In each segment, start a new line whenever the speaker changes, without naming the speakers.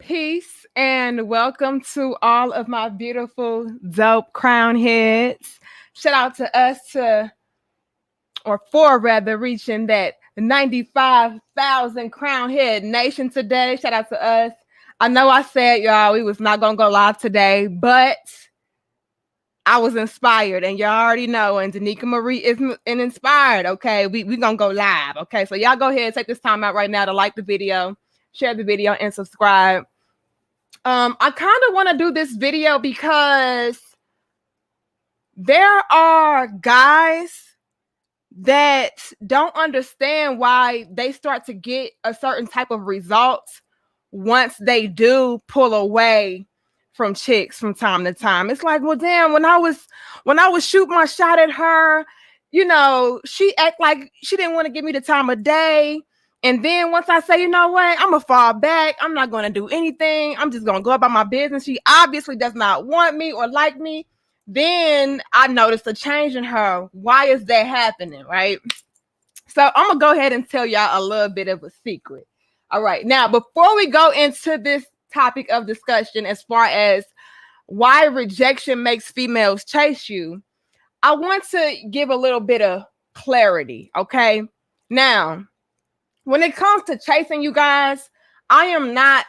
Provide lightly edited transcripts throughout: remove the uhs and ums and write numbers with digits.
Peace and welcome to all of my beautiful, dope crown heads. Shout out to us or for rather, reaching that 95,000 crown head nation today. Shout out to us. I know I said, y'all, we was not going to go live today, but I was inspired, and y'all already know, and Danica Marie is inspired, okay? We going to go live, okay? So y'all go ahead and take this time out right now to like the video, share the video, and subscribe. I kind of want to do this video because there are guys that don't understand why they start to get a certain type of results once they do pull away from chicks from time to time. It's like, well, damn, when I was shooting my shot at her, she act like she didn't want to give me the time of day. And then once I say, you know what, I'm going to fall back. I'm not going to do anything. I'm just going to go about my business. She obviously does not want me or like me. Then I noticed a change in her. Why is that happening, right? So I'm going to go ahead and tell y'all a little bit of a secret. All right. Now, before we go into this topic of discussion as far as why rejection makes females chase you, I want to give a little bit of clarity, okay? Now, when it comes to chasing, you guys, I am not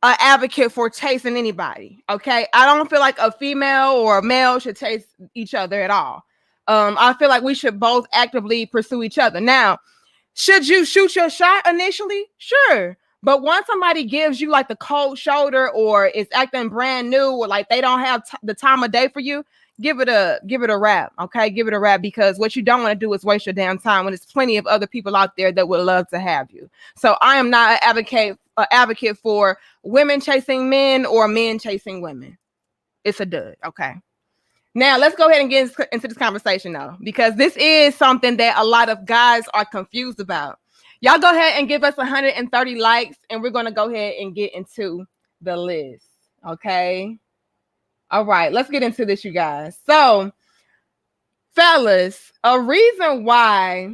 an advocate for chasing anybody, okay? I don't feel like a female or a male should chase each other at all. I feel like we should both actively pursue each other. Now, should you shoot your shot initially? Sure. But once somebody gives you like the cold shoulder or is acting brand new or like they don't have the time of day for you, give it a wrap, okay? Give it a wrap, because what you don't want to do is waste your damn time when there's plenty of other people out there that would love to have you. So I am not an advocate for women chasing men or men chasing women. It's a dud, okay? Now let's go ahead and get into this conversation though, because this is something that a lot of guys are confused about. Y'all go ahead and give us 130 likes, and we're going to go ahead and get into the list, okay? All right, let's get into this, you guys. So, fellas, a reason why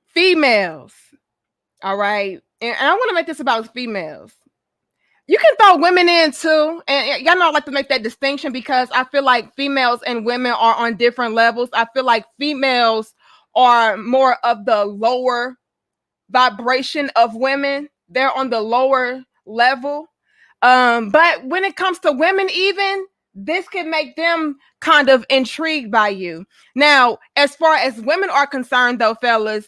females, all right, and I want to make this about females. You can throw women in too, and y'all know I like to make that distinction because I feel like females and women are on different levels. I feel like females are more of the lower vibration of women. They're on the lower level. But when it comes to women, even this can make them kind of intrigued by you. Now, as far as women are concerned, though, fellas,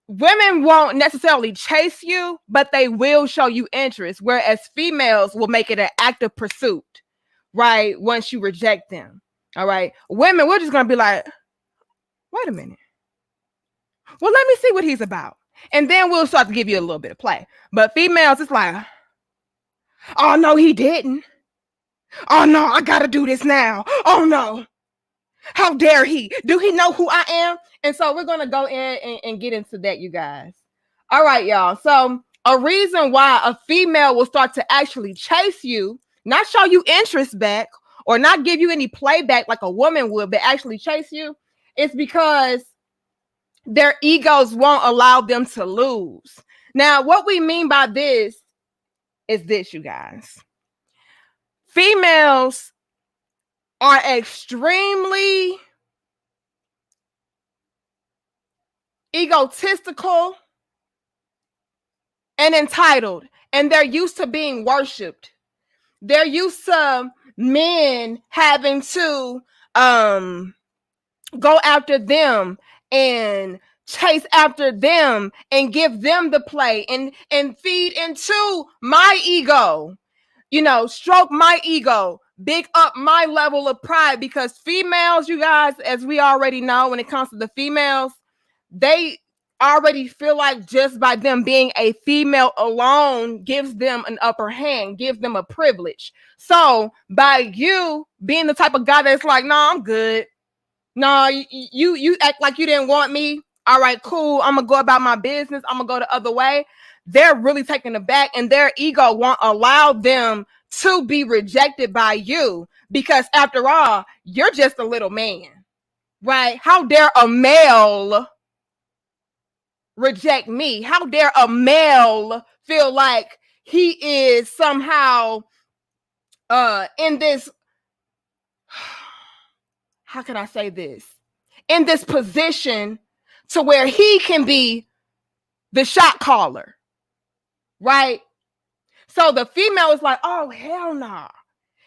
women won't necessarily chase you, but they will show you interest, whereas females will make it an active pursuit, right? Once you reject them. All right. Women, we're just going to be like, wait a minute. Well, let me see what he's about. And then we'll start to give you a little bit of play. But females, it's like, oh, no, he didn't. Oh, no, I got to do this now. Oh, no. How dare he? Do he know who I am? And so we're going to go in and get into that, you guys. All right, y'all. So a reason why a female will start to actually chase you, not show you interest back or not give you any playback like a woman would, but actually chase you, is because their egos won't allow them to lose. Now, what we mean by this is this, you guys. Females are extremely egotistical and entitled, and they're used to being worshipped. They're used to men having to go after them and chase after them and give them the play and feed into my ego, stroke my ego, big up my level of pride, because females, you guys, as we already know, when it comes to the females, they already feel like just by them being a female alone gives them an upper hand, gives them a privilege. So by you being the type of guy that's like, nah, I'm good. No, you act like you didn't want me. All right, cool. I'm going to go about my business. I'm going to go the other way. They're really taken aback, and their ego won't allow them to be rejected by you, because after all, you're just a little man, right? How dare a male reject me? How dare a male feel like he is somehow in this, how can I say this? In this position to where he can be the shot caller, right? So the female is like, oh, hell no. Nah.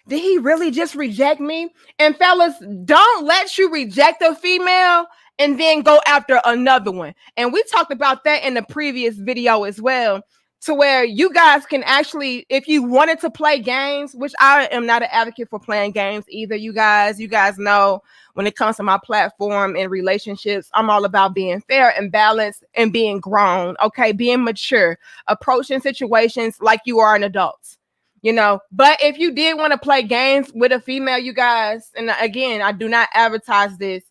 Did he really just reject me? And fellas, don't let you reject a female and then go after another one. And we talked about that in the previous video as well, to where you guys can actually, if you wanted to play games, which I am not an advocate for playing games either, you guys know when it comes to my platform and relationships, I'm all about being fair and balanced and being grown, okay? Being mature, approaching situations like you are an adult. You know, but if you did want to play games with a female, you guys, and again, I do not advertise this,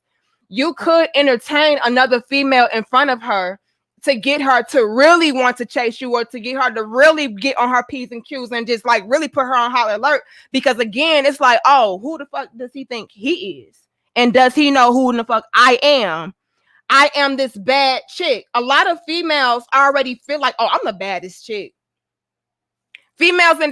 you could entertain another female in front of her to get her to really want to chase you, or to get her to really get on her P's and Q's and just like really put her on high alert. Because again, it's like, oh, who the fuck does he think he is? And does he know who the fuck I am? I am this bad chick. A lot of females already feel like, oh, I'm the baddest chick. Females in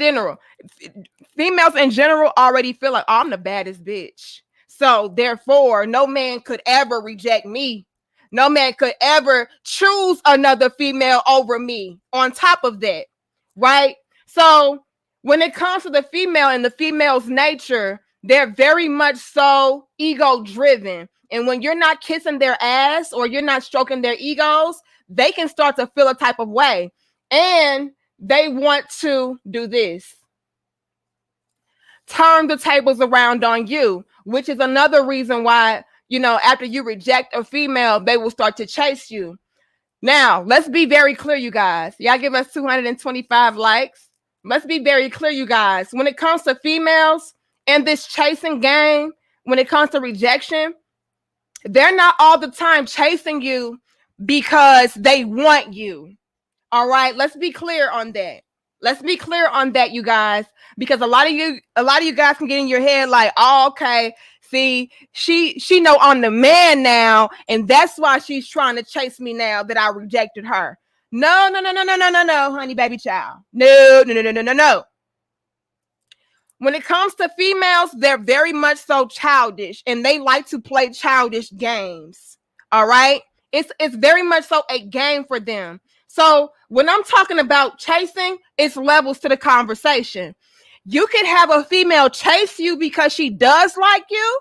general already feel like, oh, I'm the baddest bitch. So therefore, no man could ever reject me. No man could ever choose another female over me on top of that, right? So when it comes to the female and the female's nature, they're very much so ego driven. And when you're not kissing their ass or you're not stroking their egos, they can start to feel a type of way. And they want to do this. Turn the tables around on you, which is another reason why, you know, after you reject a female, they will start to chase you. Now, let's be very clear, you guys. Y'all give us 225 likes. Let's be very clear, you guys. When it comes to females and this chasing game, when it comes to rejection, they're not all the time chasing you because they want you. All right, let's be clear on that. Let's be clear on that, you guys, because a lot of you guys can get in your head like, oh, okay, see, she know I'm the man now, and that's why she's trying to chase me now that I rejected her. No, honey, baby child. No. When it comes to females, they're very much so childish, and they like to play childish games. All right, it's very much so a game for them. So when I'm talking about chasing, it's levels to the conversation. You can have a female chase you because she does like you,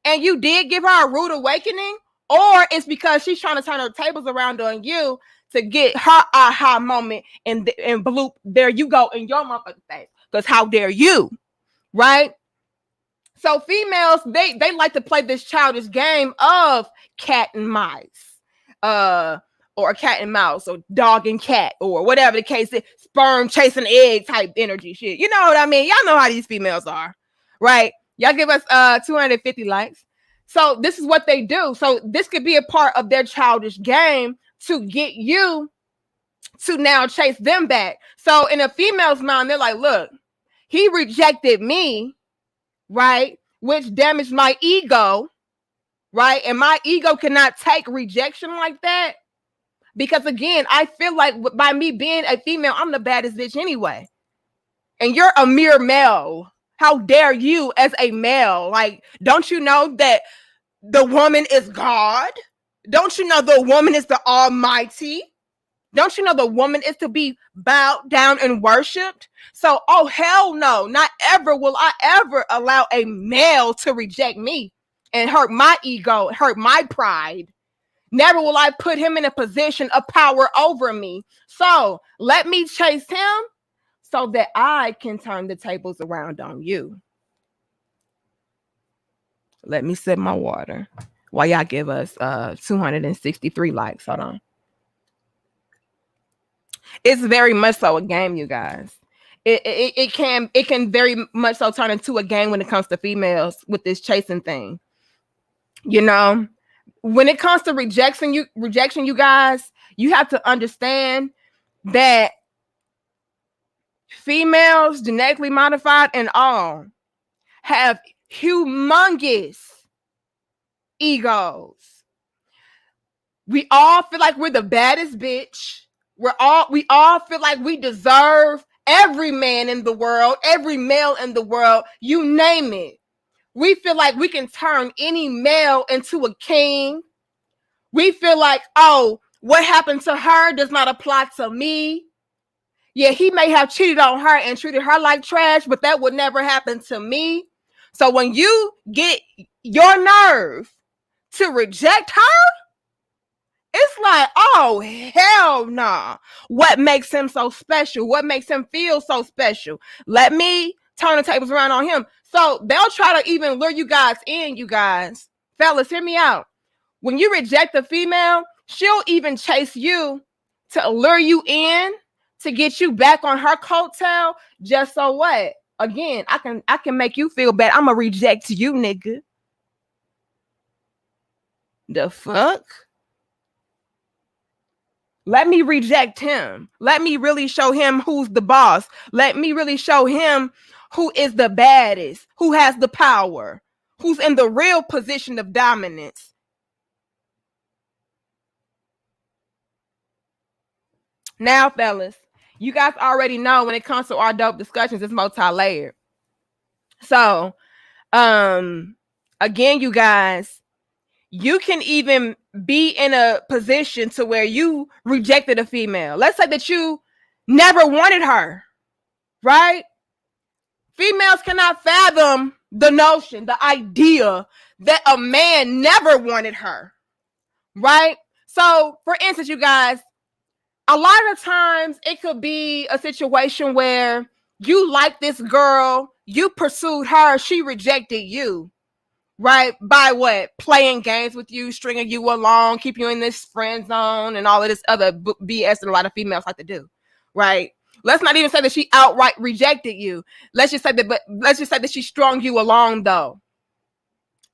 and you did give her a rude awakening, or it's because she's trying to turn her tables around on you to get her aha moment, and bloop, there you go in your motherfucking face. Because how dare you, right? So females, they like to play this childish game of cat and mice, or cat and mouse, or dog and cat, or whatever the case is, sperm chasing egg type energy shit. You know what I mean? Y'all know how these females are, right? Y'all give us 250 likes. So this is what they do. So this could be a part of their childish game to get you to now chase them back. So in a female's mind, they're like, look, he rejected me, right? Which damaged my ego, right? And my ego cannot take rejection like that. Because again, I feel like by me being a female, I'm the baddest bitch anyway. And you're a mere male. How dare you as a male? Like, don't you know that the woman is God? Don't you know the woman is the Almighty? Don't you know the woman is to be bowed down and worshipped? So, oh, hell no. Not ever will I ever allow a male to reject me and hurt my ego, hurt my pride. Never will I put him in a position of power over me. So let me chase him so that I can turn the tables around on you. Let me sip my water while y'all give us 263 likes. Hold on. It's very much so a game, you guys. It can very much so turn into a game when it comes to females with this chasing thing. You know? When it comes to rejection, you guys, you have to understand that females, genetically modified and all, have humongous egos. We all feel like we're the baddest bitch. We all feel like we deserve every man in the world, every male in the world, you name it. We feel like we can turn any male into a king. We feel like, oh, what happened to her does not apply to me. Yeah, he may have cheated on her and treated her like trash, but that would never happen to me. So when you get your nerve to reject her, it's like, oh, hell nah. What makes him so special? What makes him feel so special? Let me turn the tables around on him. So they'll try to even lure you guys in, you guys. Fellas, hear me out. When you reject a female, she'll even chase you to lure you in, to get you back on her coattail. Just so what? Again, I can make you feel bad. I'm gonna reject you, nigga. The fuck? Let me reject him. Let me really show him who's the boss. Let me really show him who is the baddest, who has the power, who's in the real position of dominance. Now, fellas, you guys already know when it comes to our dope discussions, it's multi-layered. So, again, you guys, you can even be in a position to where you rejected a female. Let's say that you never wanted her, right? Females cannot fathom the notion, the idea that a man never wanted her, right? So, for instance, you guys, a lot of times it could be a situation where you like this girl, you pursued her, she rejected you, right? By what? Playing games with you, stringing you along, keep you in this friend zone, and all of this other BS that a lot of females like to do, right? Let's not even say that she outright rejected you. Let's just say that she strung you along, though.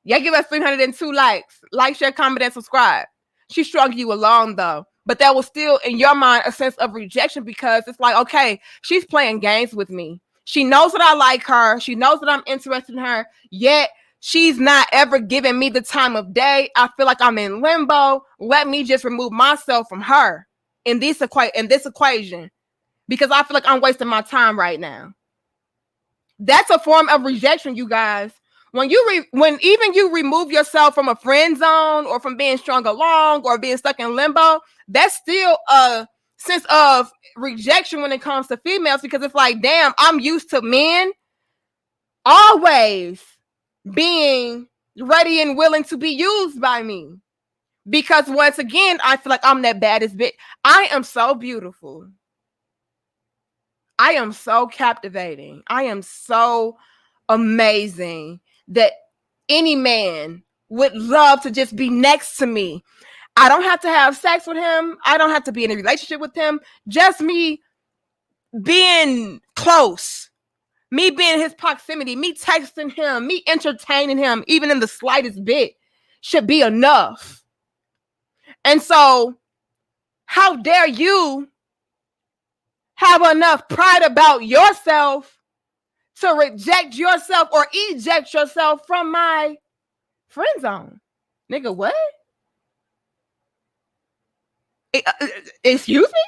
Yeah, give us 302 likes. Like, share, comment, and subscribe. She strung you along, though. But that was still, in your mind, a sense of rejection, because it's like, okay, she's playing games with me. She knows that I like her. She knows that I'm interested in her. Yet, she's not ever giving me the time of day. I feel like I'm in limbo. Let me just remove myself from her in this equation, because I feel like I'm wasting my time right now. That's a form of rejection, you guys. When even you remove yourself from a friend zone, or from being strung along, or being stuck in limbo, that's still a sense of rejection when it comes to females, because it's like, damn, I'm used to men always being ready and willing to be used by me. Because once again, I feel like I'm that baddest bitch. I am so beautiful. I am so captivating. I am so amazing that any man would love to just be next to me. I don't have to have sex with him. I don't have to be in a relationship with him. Just me being close, me being in his proximity, me texting him, me entertaining him, even in the slightest bit, should be enough. And so, how dare you have enough pride about yourself to reject yourself or eject yourself from my friend zone? Nigga, what? Excuse me?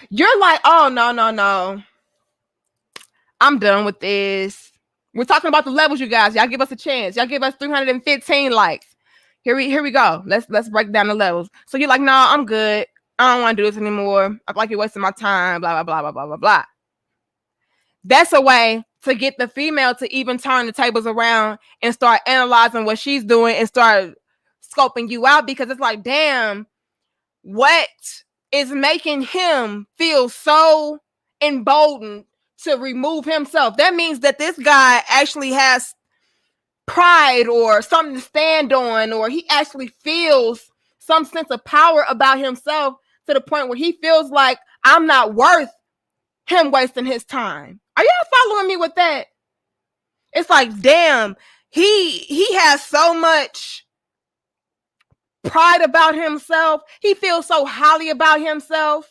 You're like, oh, no. I'm done with this. We're talking about the levels, you guys. Y'all give us a chance. Y'all give us 315 likes. Here we go. Let's break down the levels. So you're like, no, I'm good. I don't want to do this anymore. I feel like you're wasting my time. Blah, blah, blah, blah, blah, blah, blah. That's a way to get the female to even turn the tables around and start analyzing what she's doing and start scoping you out, because it's like, damn, what is making him feel so emboldened to remove himself? That means that this guy actually has pride or something to stand on, or he actually feels some sense of power about himself, to the point where he feels like I'm not worth him wasting his time. Are y'all following me with that? It's like, damn, he has so much pride about himself. He feels so highly about himself,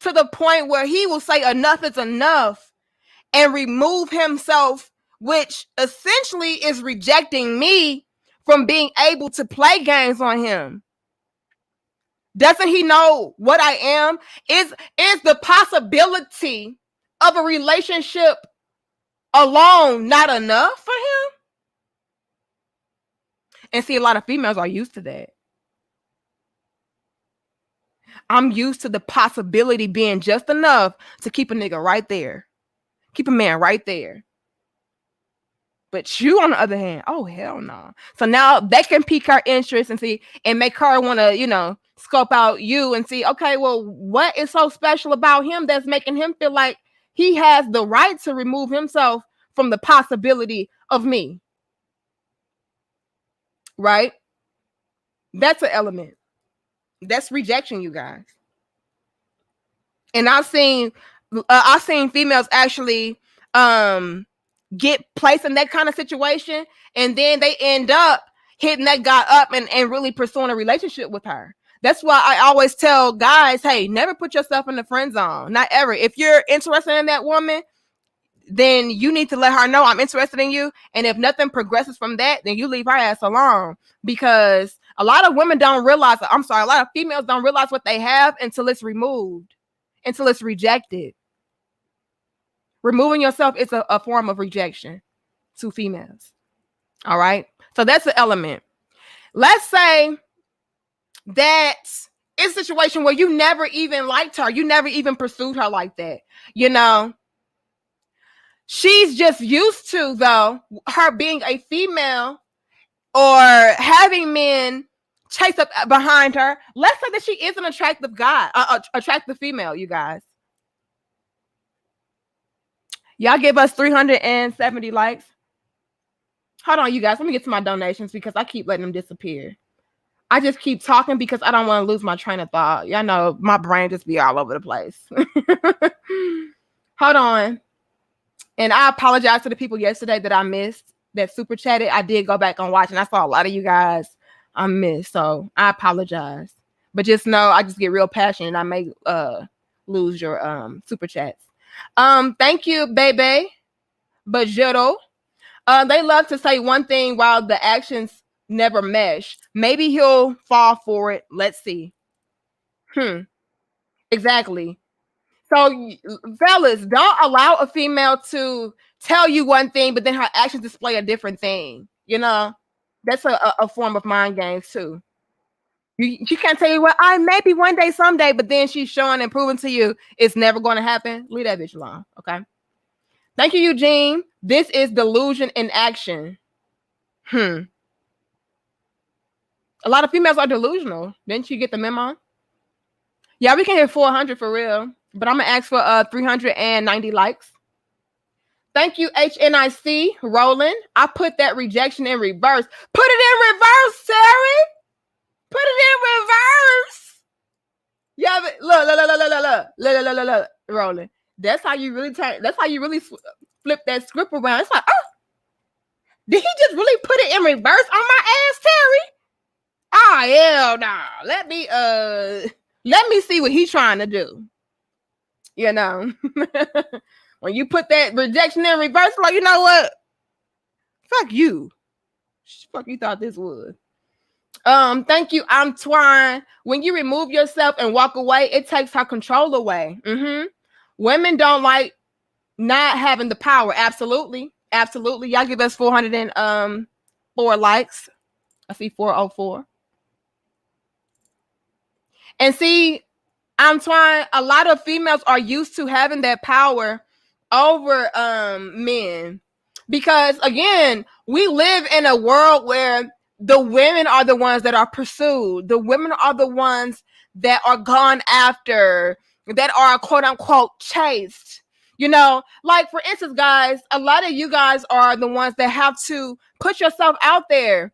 to the point where he will say enough is enough and remove himself which essentially is rejecting me from being able to play games on him. Doesn't he know what I am? Is the possibility of a relationship alone not enough for him? And see, a lot of females are used to that. I'm used to the possibility being just enough to keep a nigga right there. Keep a man right there. But you, on the other hand, oh, hell no. So now that can pique her interest and see, and make her want to, scope out you and see, okay, well, what is so special about him that's making him feel like he has the right to remove himself from the possibility of me? Right? That's an element. That's rejection, you guys. And I've seen females actually get placed in that kind of situation, and then they end up hitting that guy up and really pursuing a relationship with her. That's why I always tell guys, hey, never put yourself in the friend zone. Not ever. If you're interested in that woman, then you need to let her know I'm interested in you. And if nothing progresses from that, then you leave her ass alone. Because a lot of women don't realize, a lot of females don't realize what they have until it's removed, until it's rejected. Removing yourself is a form of rejection to females. All right. So that's the element. Let's say that it's a situation where you never even liked her. You never even pursued her like that. She's just used to, though, her being a female or having men chase up behind her. Let's say that she is an attractive guy, attractive female, you guys. Y'all give us 370 likes. Hold on, you guys. Let me get to my donations because I keep letting them disappear. I just keep talking because I don't want to lose my train of thought. Y'all know my brain just be all over the place. Hold on. And I apologize to the people yesterday that I missed that super chatted. I did go back and watch, and I saw a lot of you guys I missed. So I apologize. But just know I just get real passionate and I may lose your super chats. Thank you, baby. Bajito. They love to say one thing while the actions never mesh. Maybe he'll fall for it. Let's see. Exactly. So, fellas, don't allow a female to tell you one thing, but then her actions display a different thing. That's a form of mind games too. She can't tell you, well, I maybe one day, someday, but then she's showing and proving to you it's never going to happen. Leave that bitch alone. Okay. Thank you, Eugene. This is delusion in action. A lot of females are delusional. Didn't you get the memo? Yeah, we can hit 400 for real, but I'm gonna ask for 390 likes. Thank you, HNIC Roland. I put that rejection in reverse. Put it in reverse, Terry. Put it in reverse. Yeah, but look, Roland. That's how you really turn. That's how you really flip that script around. It's like, oh, did he just really put it in reverse on my ass, Terry? Oh, hell no. Let me see what he's trying to do. When you put that rejection in reverse, like, you know what? Fuck you. Fuck you thought this was. Thank you, Antoine. When you remove yourself and walk away, it takes her control away. Women don't like not having the power. Absolutely. Absolutely. Y'all give us 404 likes. I see 404. And see, Antoine, a lot of females are used to having that power over men. Because again, we live in a world where the women are the ones that are pursued. The women are the ones that are gone after, that are quote unquote chased. Like for instance, guys, a lot of you guys are the ones that have to put yourself out there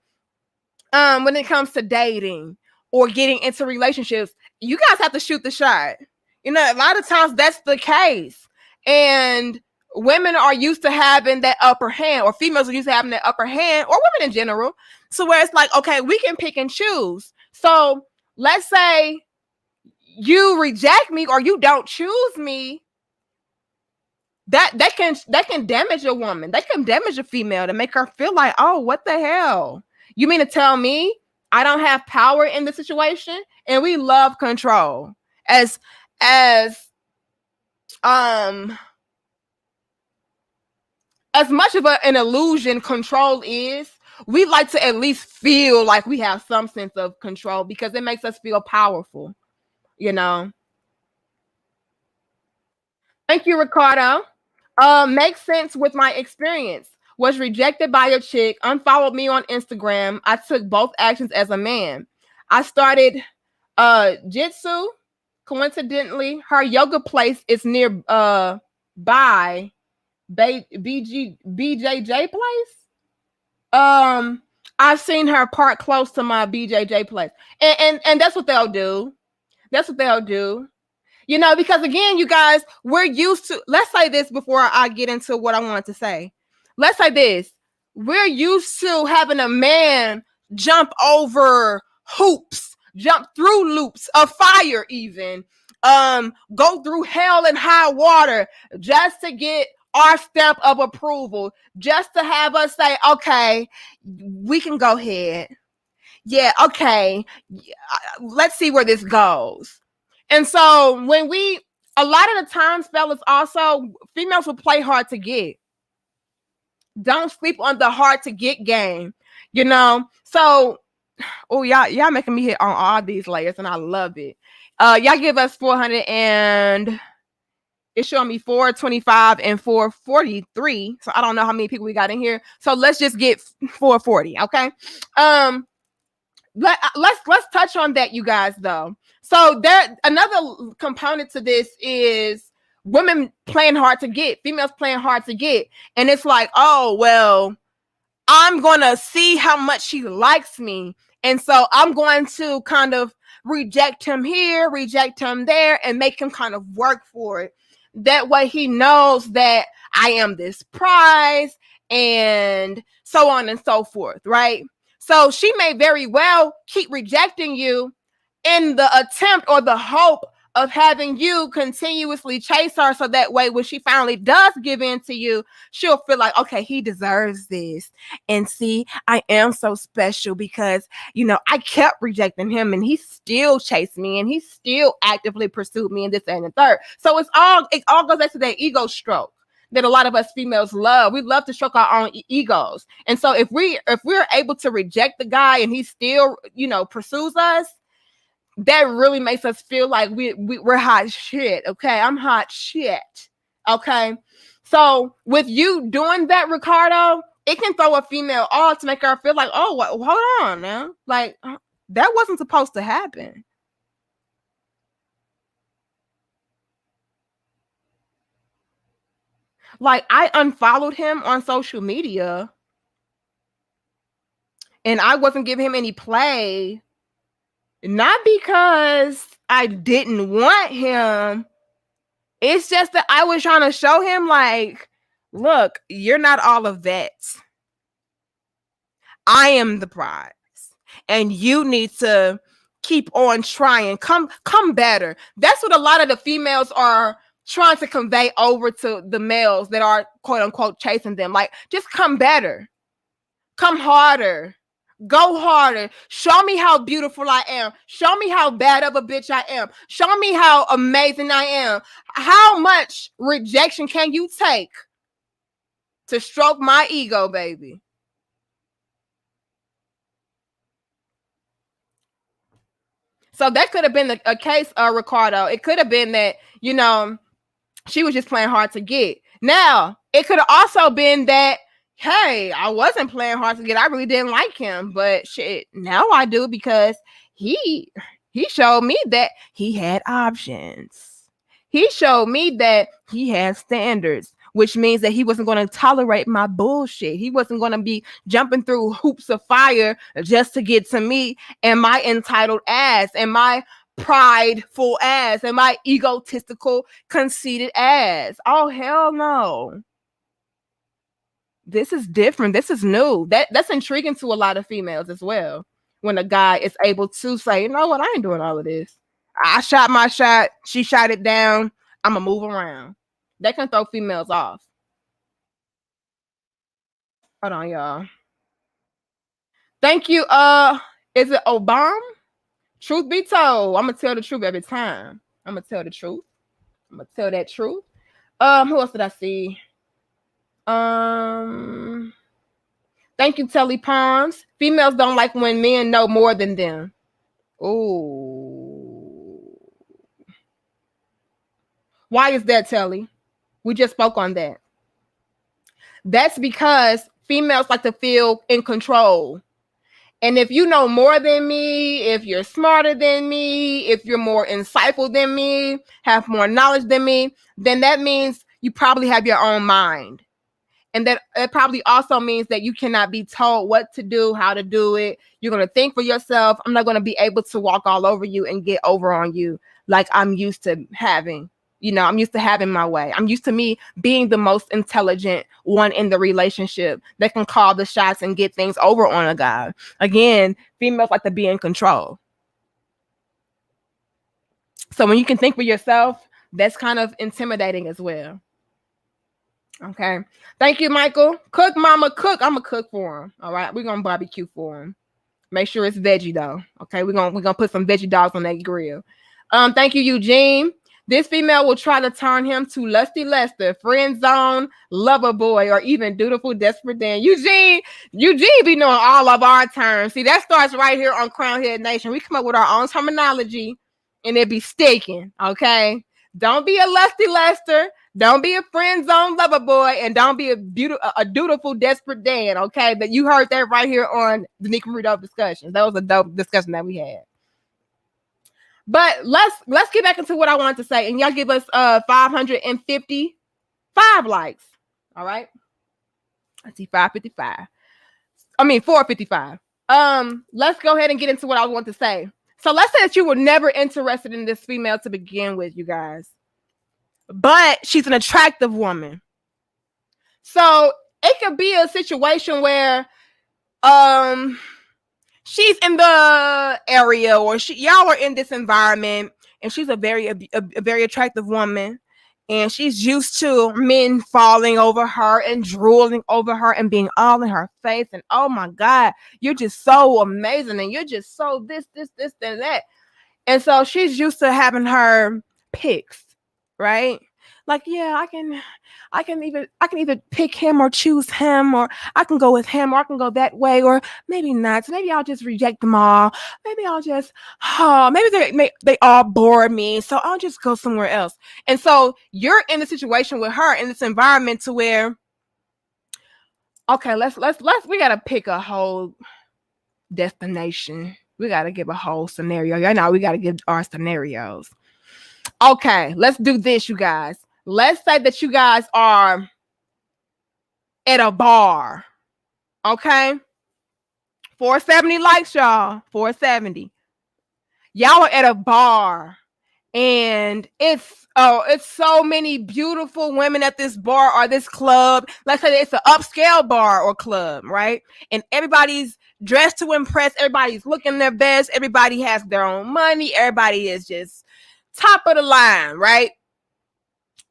when it comes to dating or getting into relationships. You guys have to shoot the shot. A lot of times that's the case. And women are used to having that upper hand, or females are used to having that upper hand, or women in general. So where it's like, okay, we can pick and choose. So let's say you reject me or you don't choose me. that can damage a woman. That can damage a female to make her feel like, oh, what the hell? You mean to tell me I don't have power in the situation? And we love control. As um as much of an illusion control is, we like to at least feel like we have some sense of control because it makes us feel powerful, you know. Thank you, Ricardo. Makes sense with my experience. Was rejected by a chick, unfollowed me on Instagram. I took both actions as a man. I started jitsu. Coincidentally, her yoga place is near by BJJ place. I've seen her park close to my BJJ place. And that's what they'll do. That's what they'll do. You know, because again, you guys, we're used to, let's say this before I get into what I want to say. Let's say this. We're used to having a man jump over hoops, jump through loops of fire, even go through hell and high water just to get our stamp of approval, just to have us say, okay, we can go ahead. Yeah, okay. Let's see where this goes. And so when a lot of the times, fellas, also, females will play hard to get. Don't sleep on the hard to get game, you know? So, oh, y'all making me hit on all these layers, and I love it. Y'all give us 400 and it's showing me 425 and 443. So I don't know how many people we got in here. So let's just get 440, okay? Let's touch on that, you guys, though. So there, another component to this is women playing hard to get, females playing hard to get. And it's like, oh, well, I'm going to see how much he likes me. And so I'm going to kind of reject him here, reject him there, and make him kind of work for it. That way he knows that I am this prize and so on and so forth, right? So she may very well keep rejecting you in the attempt or the hope of having you continuously chase her, so that way when she finally does give in to you, she'll feel like, okay, he deserves this. And see, I am so special because, you know, I kept rejecting him and he still chased me and he still actively pursued me, and this and the third. So it all goes back to that ego stroke that a lot of us females love. We love to stroke our own egos. And so if we're able to reject the guy and he still, you know, pursues us, that really makes us feel like we're hot shit. Okay, I'm hot shit. Okay, so with you doing that, Ricardo, it can throw a female off to make her feel like, oh, hold on now, like that wasn't supposed to happen. Like, I unfollowed him on social media and I wasn't giving him any play, not because I didn't want him. It's just that I was trying to show him, like, look, you're not all of that. I am the prize. And you need to keep on trying. Come better. That's what a lot of the females are trying to convey over to the males that are quote unquote chasing them. Like, just come better. Come harder. Go harder. Show me how beautiful I am. Show me how bad of a bitch I am. Show me how amazing I am. How much rejection can you take to stroke my ego, baby? So that could have been a case, Ricardo. It could have been that, you know, she was just playing hard to get. Now, it could have also been that, hey, I wasn't playing hard to get. I really didn't like him, but shit, now I do because he showed me that he had options. He showed me that he had standards, which means that he wasn't going to tolerate my bullshit. He wasn't going to be jumping through hoops of fire just to get to me and my entitled ass and my prideful ass and my egotistical, conceited ass. Oh, hell no. This is different. This is new. That's intriguing to a lot of females as well. When a guy is able to say, you know what, I ain't doing all of this. I shot my shot. She shot it down. I'm going to move around. They can throw females off. Hold on, y'all. Thank you. Is it Obama? Truth be told, I'm gonna tell the truth every time. I'm gonna tell the truth. I'm gonna tell that truth. Who else did I see? Um, Thank you, Telly Palms. Females don't like when men know more than them. Ooh. Why is that, Telly? We just spoke on that. That's because females like to feel in control. And if you know more than me, if you're smarter than me, if you're more insightful than me, have more knowledge than me, then that means you probably have your own mind. And that it probably also means that you cannot be told what to do, how to do it. You're going to think for yourself. I'm not going to be able to walk all over you and get over on you like I'm used to having. I'm used to having my way. I'm used to me being the most intelligent one in the relationship that can call the shots and get things over on a guy. Again, females like to be in control. So when you can think for yourself, that's kind of intimidating as well. Okay. Thank you, Michael. Cook, mama, cook. I'm going to cook for him. All right. We're going to barbecue for him. Make sure it's veggie, though. Okay. We're gonna put some veggie dogs on that grill. Thank you, Eugene. This female will try to turn him to lusty Lester, friend zone, lover boy, or even dutiful desperate Dan. Eugene be knowing all of our terms. See, that starts right here on Crown Head Nation. We come up with our own terminology, and it be sticking. Okay. Don't be a lusty Lester. Don't be a friend zone lover boy, and don't be a dutiful desperate Dan. Okay, but you heard that right here on the Nick Marie Dope discussion. That was a dope discussion that we had. But let's get back into what I wanted to say, and y'all give us 555 likes. All right, I see 555. I mean 455. Let's go ahead and get into what I want to say. So let's say that you were never interested in this female to begin with, you guys. But she's an attractive woman. So it could be a situation where she's in the area, or y'all are in this environment, and she's a very attractive woman, and she's used to men falling over her and drooling over her and being all in her face, and oh my God, you're just so amazing, and you're just so this and that. And so she's used to having her picks, right? Like, yeah, I can either pick him or choose him, or I can go with him, or I can go that way, or maybe not. So maybe I'll just reject them all. Maybe I'll just, maybe they all bore me, so I'll just go somewhere else. And so you're in the situation with her in this environment to where, okay, we gotta pick a whole destination. We gotta give a whole scenario. Yeah, now we gotta give our scenarios. Okay, let's do this, you guys. Let's say that you guys are at a bar. Okay? 470 likes, y'all. 470. Y'all are at a bar, and it's so many beautiful women at this bar or this club. Let's say it's an upscale bar or club, right? And everybody's dressed to impress. Everybody's looking their best. Everybody has their own money. Everybody is just top of the line, right?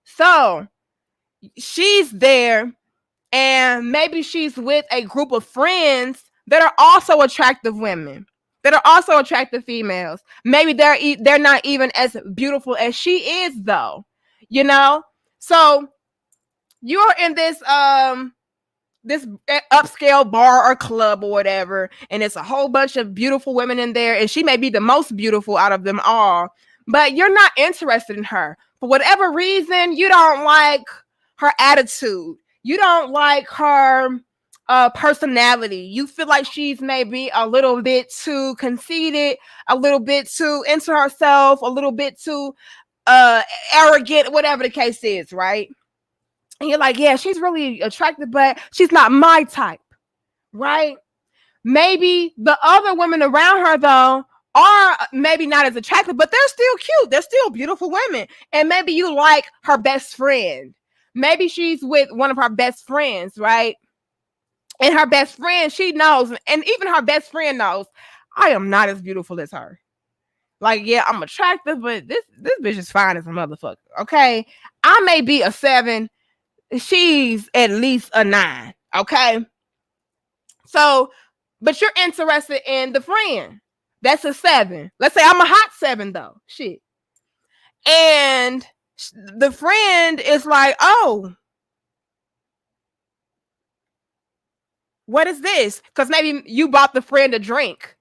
So she's there, and maybe she's with a group of friends that are also attractive women, that are also attractive females. Maybe they're not even as beautiful as she is, though. So you're in this upscale bar or club or whatever, and it's a whole bunch of beautiful women in there, and she may be the most beautiful out of them all, but you're not interested in her. For whatever reason, you don't like her attitude. You don't like her personality. You feel like she's maybe a little bit too conceited, a little bit too into herself, a little bit too arrogant, whatever the case is, right? And you're like, yeah, she's really attractive, but she's not my type, right? Maybe the other women around her, though, are maybe not as attractive, but they're still cute. They're still beautiful women. And maybe you like her best friend. Maybe she's with one of her best friends, right? And her best friend, she knows, and even her best friend knows, I am not as beautiful as her. Like, yeah, I'm attractive, but this bitch is fine as a motherfucker. Okay, I may be a 7, she's at least a 9. Okay, so, but you're interested in the friend. That's a 7. Let's say I'm a hot 7 though. Shit, and the friend is like, oh, what is this? Because maybe you bought the friend a drink.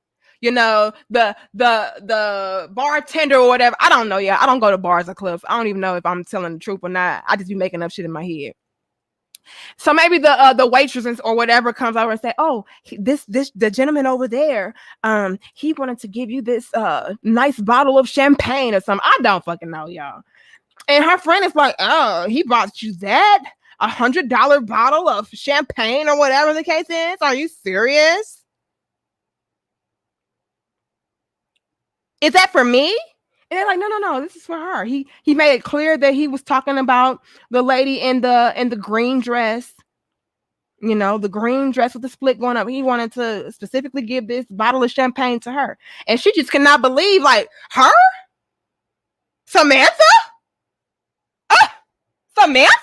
You know, the bartender or whatever. I don't know. Yeah, I don't go to bars or clubs. I don't even know if I'm telling the truth or not. I just be making up shit in my head. So maybe the waitress or whatever comes over and say, "Oh, this the gentleman over there, he wanted to give you this nice bottle of champagne or something." I don't fucking know, y'all. And her friend is like, "Oh, he bought you that $100 bottle of champagne or whatever the case is? Are you serious? Is that for me?" And they're like, no, this is for her. He made it clear that he was talking about the lady in the green dress. You know, the green dress with the split going up. He wanted to specifically give this bottle of champagne to her. And she just cannot believe, like, her? Samantha? Samantha?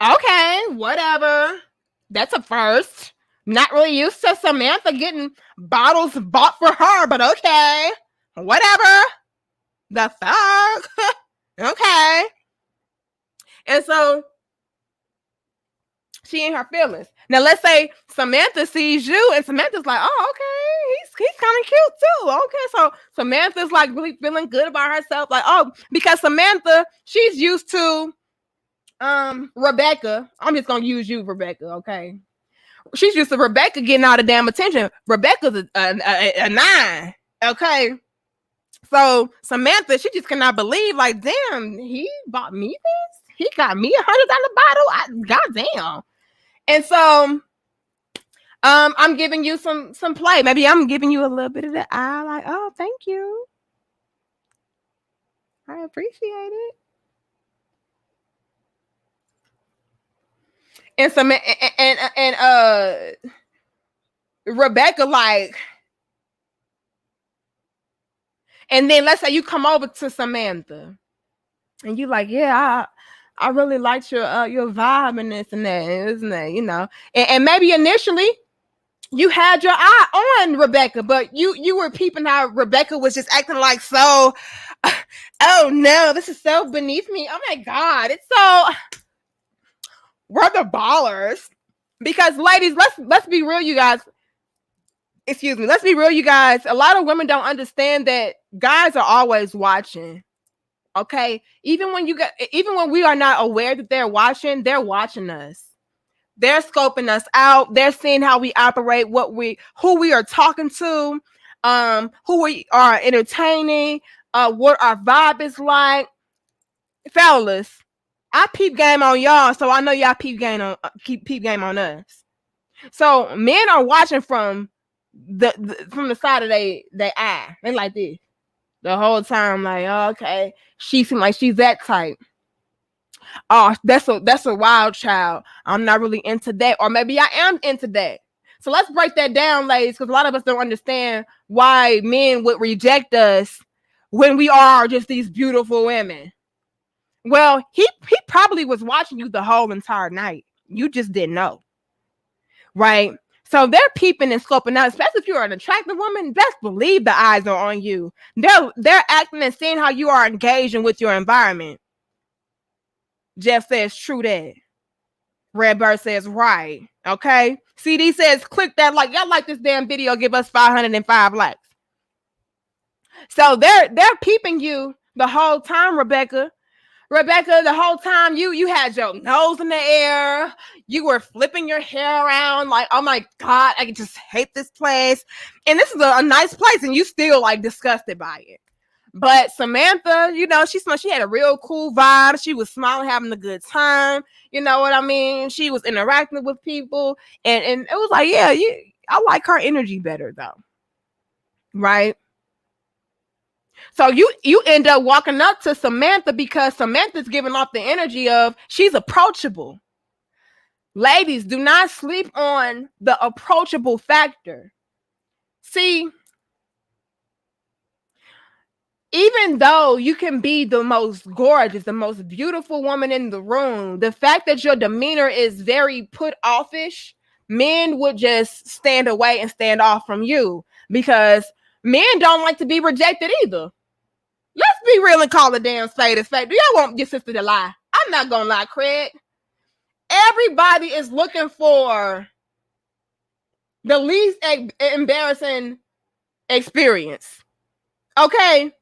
Okay, whatever. That's a first. Not really used to Samantha getting bottles bought for her, but okay. Whatever. The fuck? Okay. And so she in her feelings. Now let's say Samantha sees you and Samantha's like, oh, okay, he's kind of cute too. Okay, so Samantha's like really feeling good about herself, like, oh, because Samantha, she's used to Rebecca. I'm just gonna use you, Rebecca, okay? She's used to Rebecca getting all the damn attention. Rebecca's a 9, okay? So Samantha, she just cannot believe, like, damn, he bought me this? He got me $100 bottle? Goddamn. And so I'm giving you some play. Maybe I'm giving you a little bit of the eye, like, oh, thank you. I appreciate it. And some and Rebecca, like, and then let's say you come over to Samantha and you like, yeah, I really liked your vibe and this and that, isn't that, you know? And maybe initially you had your eye on Rebecca, but you were peeping how Rebecca was just acting like so, oh no, this is so beneath me. Oh my God, it's so, we're the ballers. Because ladies, let's be real, you guys. Excuse me, let's be real, you guys. A lot of women don't understand that guys are always watching. Okay, even when we are not aware that they're watching us. They're scoping us out. They're seeing how we operate, who we are talking to, who we are entertaining, what our vibe is like. Fellas, I peep game on y'all, so I know y'all peep game on us. So men are watching from the side of their eye. They like this the whole time, like, oh, okay, she seems like she's that type. Oh, that's a wild child. I'm not really into that, or maybe I am into that. So let's break that down, ladies, because a lot of us don't understand why men would reject us when we are just these beautiful women. Well, he probably was watching you the whole entire night. You just didn't know, right? So they're peeping and scoping out, especially if you're an attractive woman. Best believe the eyes are on you. They're acting and seeing how you are engaging with your environment. Jeff says, true that. Redbird says, right. Okay. CD says, click that like. Y'all like this damn video, give us 505 likes. So they're peeping you the whole time, Rebecca. Rebecca, the whole time you had your nose in the air. You were flipping your hair around like, oh my God, I just hate this place. And this is a nice place, and you still like disgusted by it. But Samantha, you know, she had a real cool vibe. She was smiling, having a good time. You know what I mean? She was interacting with people, and it was like, yeah, I like her energy better though, right? So you end up walking up to Samantha because Samantha's giving off the energy of she's approachable. Ladies, do not sleep on the approachable factor. See, even though you can be the most gorgeous, the most beautiful woman in the room, the fact that your demeanor is very put offish, men would just stand away and stand off from you because men don't like to be rejected either. Let's be real and call a damn spade a spade. Do y'all want your sister to lie? I'm not gonna lie, Craig. Everybody is looking for the least embarrassing experience. Okay?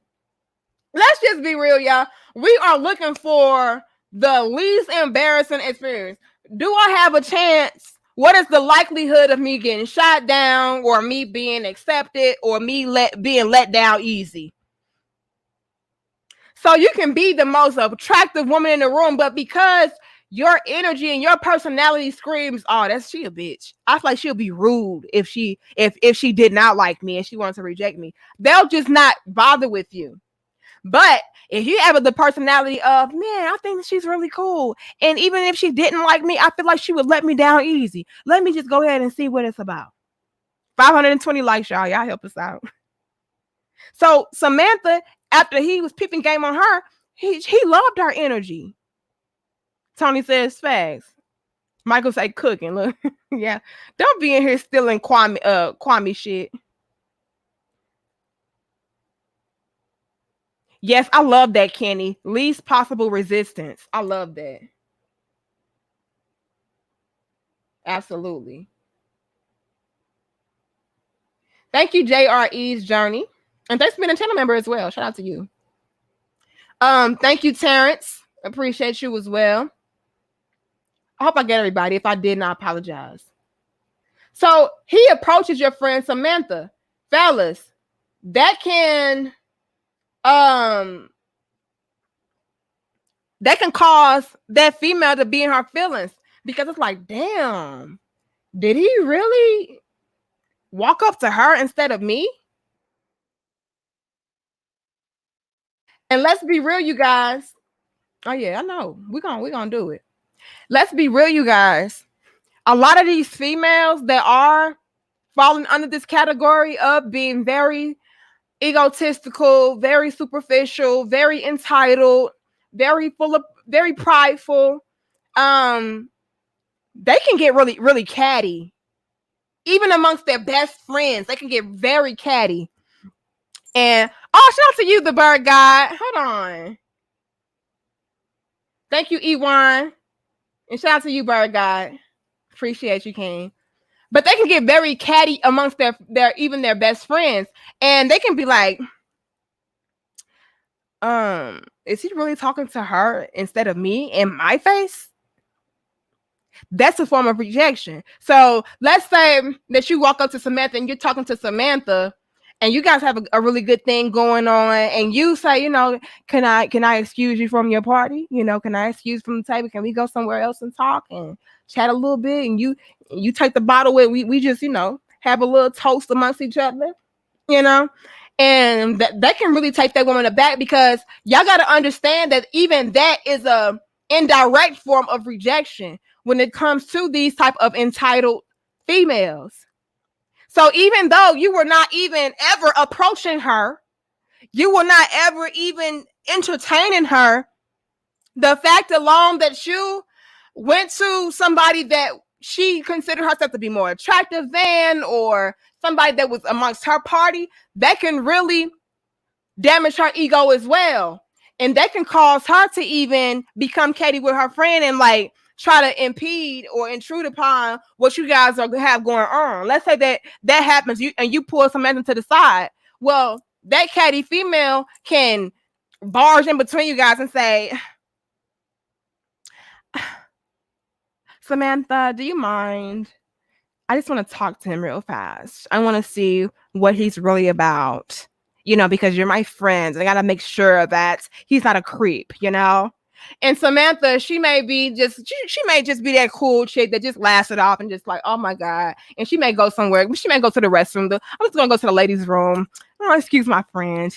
Let's just be real, y'all. We are looking for the least embarrassing experience. Do I have a chance? What is the likelihood of me getting shot down or me being accepted or me being let down easy? So you can be the most attractive woman in the room, but because your energy and your personality screams, oh, that's she a bitch. I feel like she'll be rude if she did not like me and she wants to reject me. They'll just not bother with you. But if you have the personality of, man, I think she's really cool. And even if she didn't like me, I feel like she would let me down easy. Let me just go ahead and see what it's about. 520 likes, y'all. Y'all help us out. So Samantha, after he was peeping game on her, he loved her energy. Tony says facts. Michael say cooking. Look, yeah. Don't be in here stealing Kwame shit. Yes, I love that, Kenny. Least possible resistance. I love that. Absolutely. Thank you, JRE's Journey. And thanks for being a channel member as well. Shout out to you. Thank you, Terrence. Appreciate you as well. I hope I get everybody. If I didn't, I apologize. So he approaches your friend Samantha. Fellas, that can cause that female to be in her feelings because it's like, damn, did he really walk up to her instead of me? And let's be real, you guys. Oh yeah, I know. We're gonna do it. Let's be real, you guys. A lot of these females that are falling under this category of being very egotistical, very superficial, very entitled, very prideful. They can get really, really catty. Even amongst their best friends, they can get very catty. And shout out to you, the bird guy. Hold on. Thank you, Ewan. And shout out to you, bird guy. Appreciate you, King. But they can get very catty amongst their even their best friends. And they can be like, is he really talking to her instead of me in my face? That's a form of rejection. So let's say that you walk up to Samantha and you're talking to Samantha and you guys have a really good thing going on and you say, can I excuse you from your party? Can I excuse from the table? Can we go somewhere else and talk and chat a little bit? And you take the bottle with, we just, have a little toast amongst each other, and that can really take that woman aback because y'all got to understand that even that is a indirect form of rejection when it comes to these type of entitled females. So even though you were not even ever approaching her, you were not ever even entertaining her, the fact alone that you went to somebody that she considered herself to be more attractive than, or somebody that was amongst her party, that can really damage her ego as well. And that can cause her to even become catty with her friend and like try to impede or intrude upon what you guys have going on. Let's say that happens, you pull Samantha to the side. Well, that catty female can barge in between you guys and say, Samantha, do you mind? I just want to talk to him real fast. I want to see what he's really about, because you're my friends. I got to make sure that he's not a creep, And Samantha, she may just be that cool chick that just laughs it off and just like, oh my God. And she may go somewhere. She may go to the restroom. I'm just going to go to the ladies' room. Oh, excuse my friend.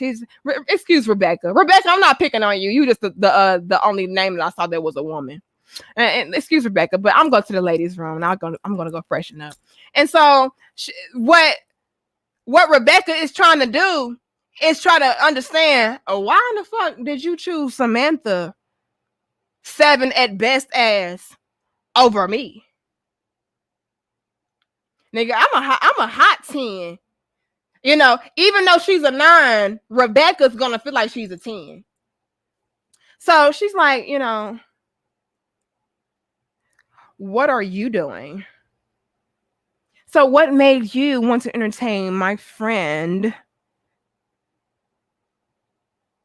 Excuse Rebecca. Rebecca, I'm not picking on you. You just the only name that I saw that was a woman. And excuse Rebecca, but I'm going to the ladies' room and I'm going to go freshen up. And so what what Rebecca is trying to do is try to understand, why in the fuck did you choose Samantha 7 at best ass over me? Nigga, I'm a hot 10. You know, even though she's a 9, Rebecca's gonna feel like she's a 10. So she's like, what are you doing? So what made you want to entertain my friend?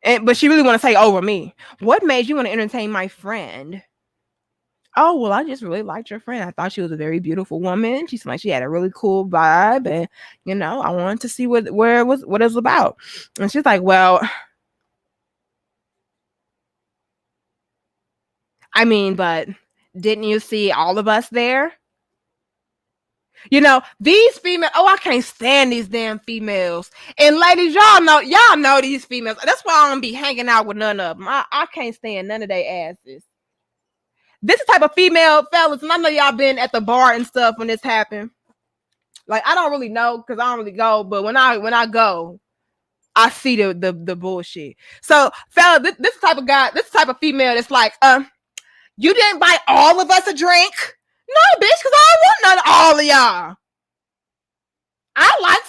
But she really want to say over me. What made you want to entertain my friend? Oh, well, I just really liked your friend. I thought she was a very beautiful woman. She seemed like she had a really cool vibe, and I wanted to see what it was about. And she's like, well, I mean, but didn't you see all of us there? These females. Oh, I can't stand these damn females. And ladies, y'all know these females. That's why I don't be hanging out with none of them. I can't stand none of their asses. This is the type of female, fellas, and I know y'all been at the bar and stuff when this happened. Like, I don't really know because I don't really go, but when I go, I see the bullshit. So, fella, this type of guy, this type of female that's like, you didn't buy all of us a drink? No, bitch, because I don't want none of all of y'all. I like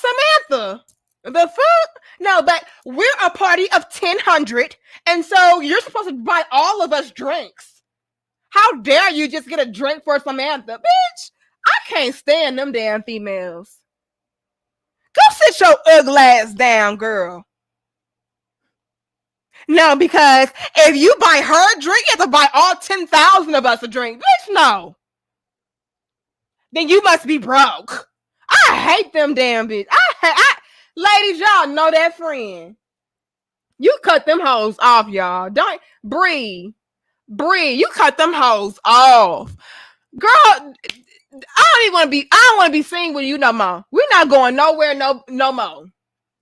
Samantha. The fuck? No, but we're a party of 1,000, and so you're supposed to buy all of us drinks. How dare you just get a drink for Samantha? Bitch, I can't stand them damn females. Go sit your ugly ass down, girl. No, because if you buy her a drink, you have to buy all 10,000 of us a drink. Bitch, no. Then you must be broke. I hate them damn bitch. Ladies, y'all know that friend. You cut them hoes off, y'all. Don't Bree, you cut them hoes off. Girl, I don't want to be seen with you no more. We're not going nowhere no more.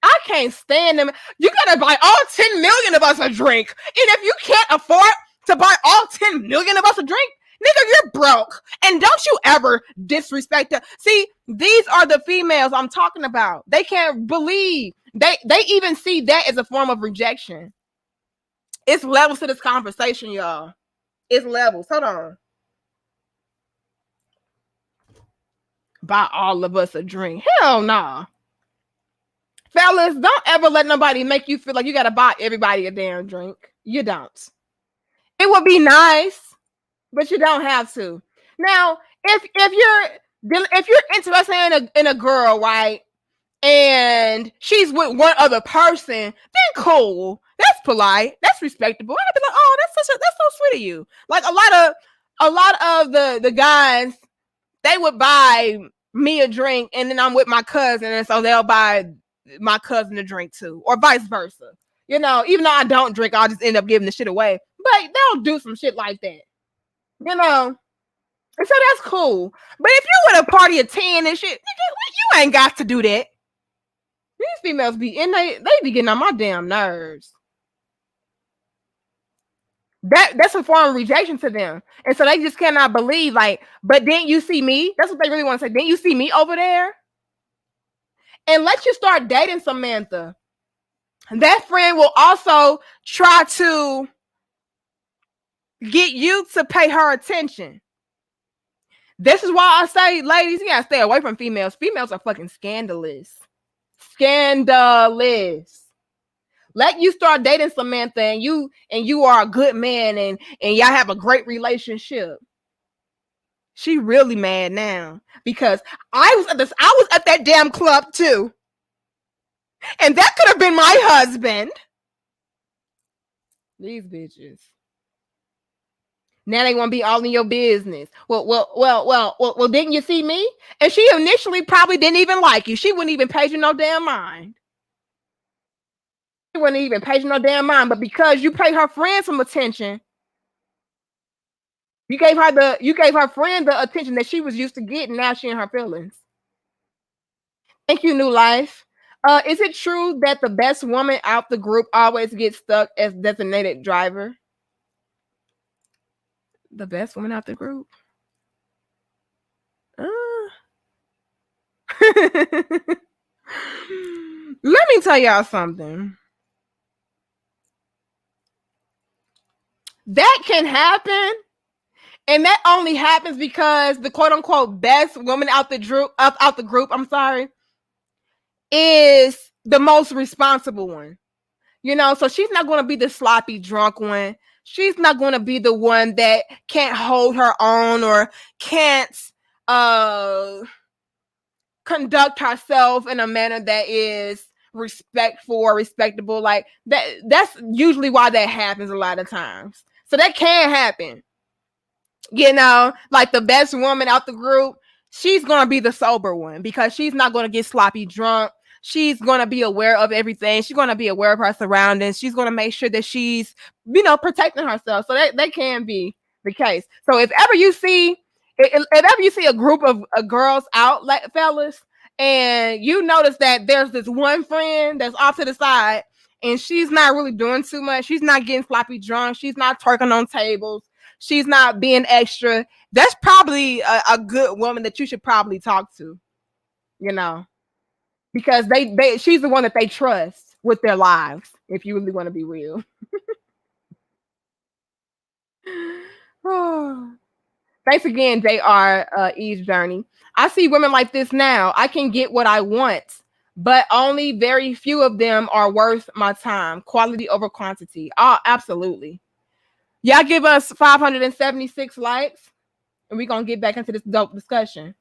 I can't stand them. You gotta buy all 10 million of us a drink. And if you can't afford to buy all 10 million of us a drink, nigga, you're broke. And don't you ever disrespect them. See, these are the females I'm talking about. They can't believe. They even see that as a form of rejection. It's levels to this conversation, y'all. It's levels. Hold on. Buy all of us a drink. Hell nah. Fellas, don't ever let nobody make you feel like you gotta buy everybody a damn drink. You don't. It would be nice, but you don't have to. Now, if you're interested in a girl, right, and she's with one other person, then cool. That's polite. That's respectable. I'd be like, oh, that's so sweet of you. Like a lot of the guys, they would buy me a drink, and then I'm with my cousin, and so they'll buy my cousin a drink too, or vice versa. Even though I don't drink, I'll just end up giving the shit away. But they'll do some shit like that. And so that's cool. But if you're with a party of 10 and shit, nigga, you ain't got to do that. These females be in they be getting on my damn nerves. That's a form of rejection to them. And so they just cannot believe, like, but didn't you see me? That's what they really want to say. Didn't you see me over there? And let you start dating Samantha. That friend will also try to get you to pay her attention. This is why I say, ladies, you gotta stay away from females. Females are fucking scandalous. Scandalous. Let you start dating Samantha and you are a good man and y'all have a great relationship. She really mad now because I was at that damn club too. And that could have been my husband. These bitches. Now they want to be all in your business. Well, didn't you see me? And she initially probably didn't even like you. She wouldn't even pay you no damn mind. She wouldn't even pay you no damn mind. But because you paid her friend some attention, you gave her friend the attention that she was used to getting. Now she in her feelings. Thank you, New Life. Is it true that the best woman out the group always gets stuck as designated driver? The best woman out the group? Let me tell y'all something. That can happen, and that only happens because the quote unquote best woman out the group, I'm sorry, is the most responsible one. You know, so she's not going to be the sloppy drunk one. She's not going to be the one that can't hold her own or can't uh conduct herself in a manner that is respectful or respectable. Like that's usually why that happens a lot of times. So that can happen. You know, like the best woman out the group, she's gonna be the sober one because she's not gonna get sloppy drunk. She's gonna be aware of everything. She's gonna be aware of her surroundings. She's gonna make sure that she's, you know, protecting herself. So that can be the case. So if ever you see a group of girls out, like fellas, and you notice that there's this one friend that's off to the side and she's not really doing too much. She's not getting sloppy drunk. She's not twerking on tables. She's not being extra. That's probably a good woman that you should probably talk to, you know, because she's the one that they trust with their lives. If you really want to be real. Thanks again, JR Eve's Journey. I see women like this now. I can get what I want, but only very few of them are worth my time. Quality over quantity. Oh, absolutely. Y'all give us 576 likes, and we're going to get back into this dope discussion.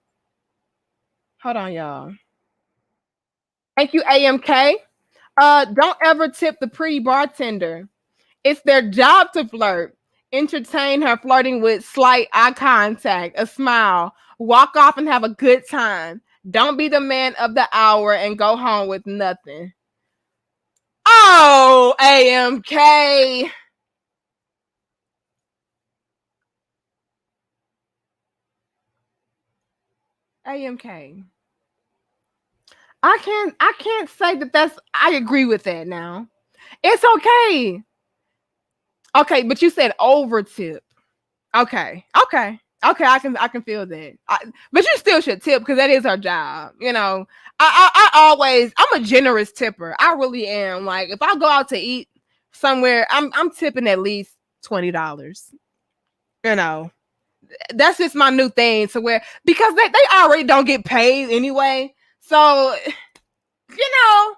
Hold on, y'all. Thank you, AMK. Don't ever tip the pretty bartender. It's their job to flirt. Entertain her flirting with slight eye contact, a smile, walk off and have a good time. Don't be the man of the hour and go home with nothing. Oh, AMK. AMK. I can't say that I agree with that now. It's okay. Okay, but you said over tip. Okay. I can feel that. But you still should tip because that is our job. You know, I'm a generous tipper. I really am. Like if I go out to eat somewhere, I'm tipping at least $20. You know, that's just my new thing. To where because they already don't get paid anyway. So you know,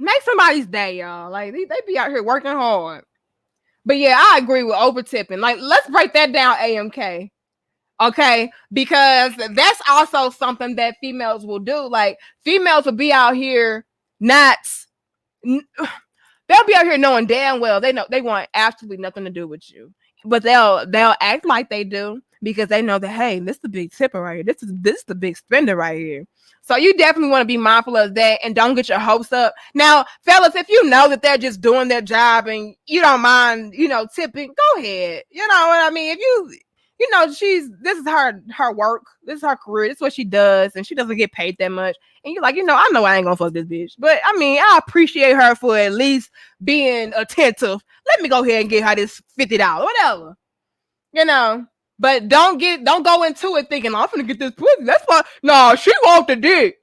make somebody's day, y'all. Like they be out here working hard. But yeah, I agree with over tipping. Like, let's break that down, AMK. Okay, because that's also something that females will do. Like, females will be out here not. They'll be out here knowing damn well they want absolutely nothing to do with you, but they'll act like they do because they know that hey, this is the big tipper right here. This is the big spender right here. So you definitely want to be mindful of that and don't get your hopes up. Now, fellas, if you know that they're just doing their job and you don't mind, you know, tipping, go ahead. You know what I mean? If you know, this is her work, this is her career, this is what she does, and she doesn't get paid that much. And you're like, you know I ain't gonna fuck this bitch, but I mean, I appreciate her for at least being attentive. Let me go ahead and get her this $50, whatever, you know. But don't go into it thinking I'm gonna get this pussy. That's why. No, she want the dick.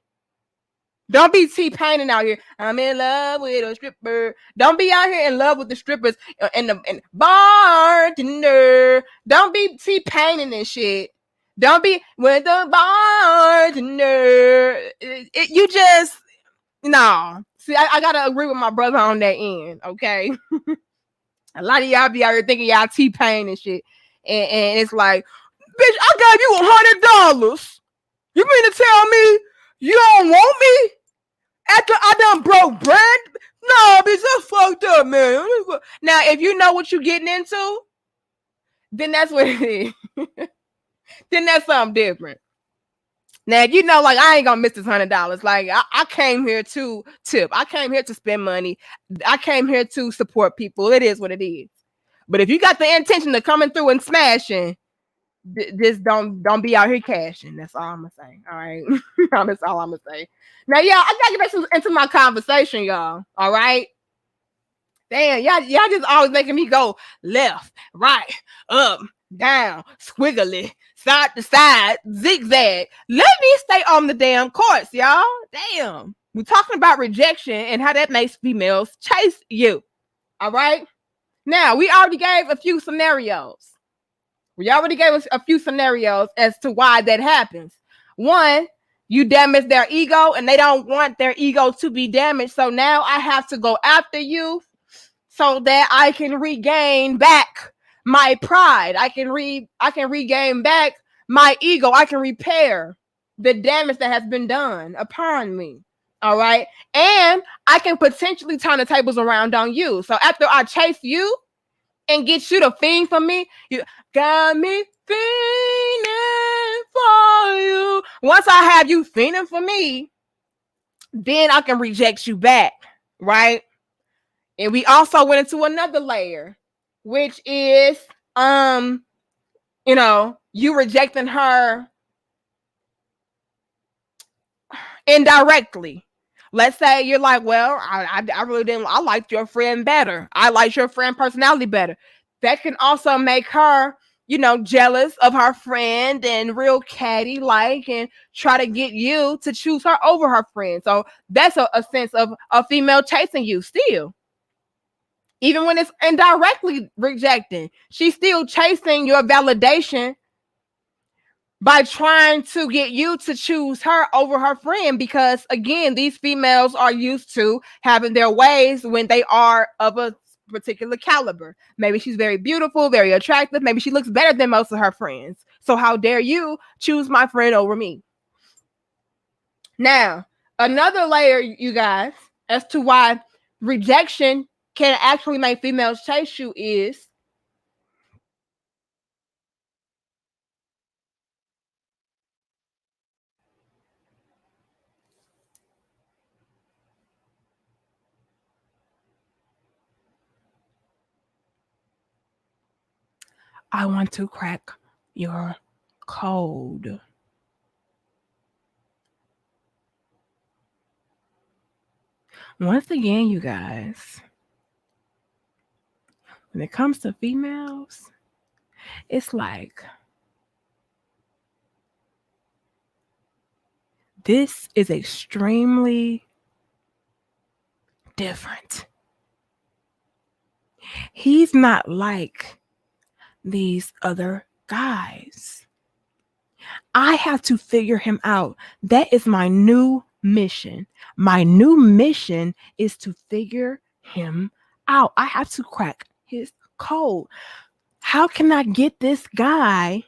Don't be T-Paining out here. I'm in love with a stripper. Don't be out here in love with the strippers and the bartender. Don't be T-Paining and shit. Don't be with the bartender. You just no. See, I gotta agree with my brother on that end. Okay, a lot of y'all be out here thinking y'all T-Pain and shit, and it's like, bitch, I gave you $100. You mean to tell me you don't want me? After I done broke bread? No, bitch, that's fucked up, man. Now, if you know what you're getting into, then that's what it is. Then that's something different. Now, if you know, like, I ain't gonna miss this $100. Like, I came here to tip. I came here to spend money. I came here to support people. It is what it is. But if you got the intention of coming through and smashing, just don't be out here cashing. That's all I'm gonna say. All right, that's all I'm gonna say. Now, y'all, I gotta get back into my conversation, y'all. All right. Damn, y'all just always making me go left, right, up, down, squiggly, side to side, zigzag. Let me stay on the damn course, y'all. Damn. We're talking about rejection and how that makes females chase you. All right. Now, we already gave a few scenarios. We already gave us a few scenarios as to why that happens. One, you damage their ego and they don't want their ego to be damaged. So now I have to go after you so that I can regain back my pride. I can regain back my ego. I can repair the damage that has been done upon me. All right. And I can potentially turn the tables around on you. So after I chase you and get you to fiend for me, you got me fiending for you. Once I have you fiending for me, then I can reject you back. Right. And we also went into another layer, which is you rejecting her indirectly. Let's say you're like, well, I really didn't, I liked your friend better. I liked your friend personality better. That can also make her, jealous of her friend and real catty like and try to get you to choose her over her friend. So that's a sense of a female chasing you still. Even when it's indirectly rejecting, she's still chasing your validation by trying to get you to choose her over her friend. Because again, these females are used to having their ways when they are of a particular caliber. Maybe she's very beautiful, very attractive. Maybe she looks better than most of her friends. So how dare you choose my friend over me? Now, another layer, you guys, as to why rejection can actually make females chase you is I want to crack your code. Once again, you guys, when it comes to females, it's like this is extremely different. He's not like these other guys. I have to figure him out. That is my new mission. My new mission is to figure him out. I have to crack his code. How can I get this guy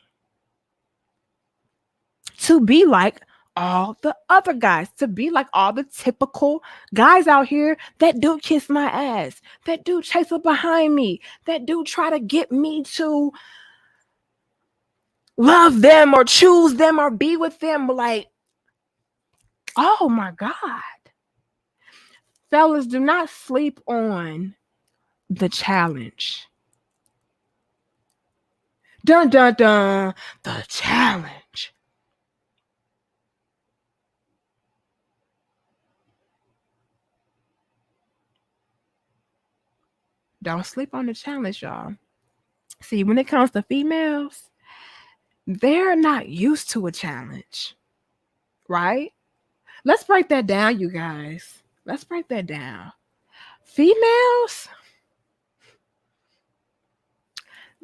to be like all the other guys, to be like all the typical guys out here that do kiss my ass, that do chase up behind me, that do try to get me to love them or choose them or be with them? Like, oh my God. Fellas, do not sleep on the challenge. Dun dun dun, the challenge. Don't sleep on the challenge, y'all. See, when it comes to females, they're not used to a challenge, right? Let's break that down, you guys. Let's break that down. Females,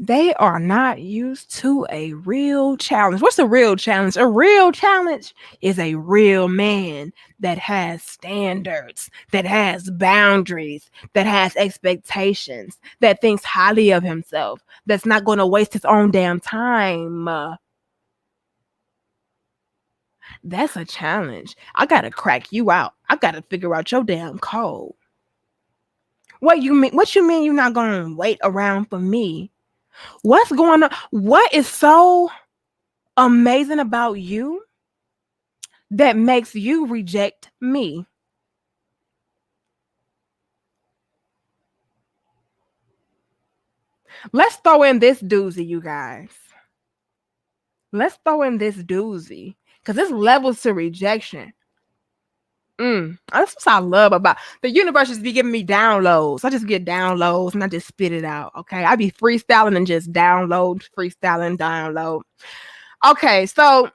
they are not used to a real challenge. What's a real challenge? A real challenge is a real man that has standards, that has boundaries, that has expectations, that thinks highly of himself, that's not going to waste his own damn time. That's a challenge. I got to crack you out. I got to figure out your damn code. What you mean? What you mean you're not going to wait around for me? What's going on? What is so amazing about you that makes you reject me? Let's throw in this doozy, you guys. Let's throw in this doozy because there's levels to rejection. That's what I love about the universe. Just be giving me downloads. I just get downloads and I just spit it out. Okay, I be freestyling and just download. Okay, so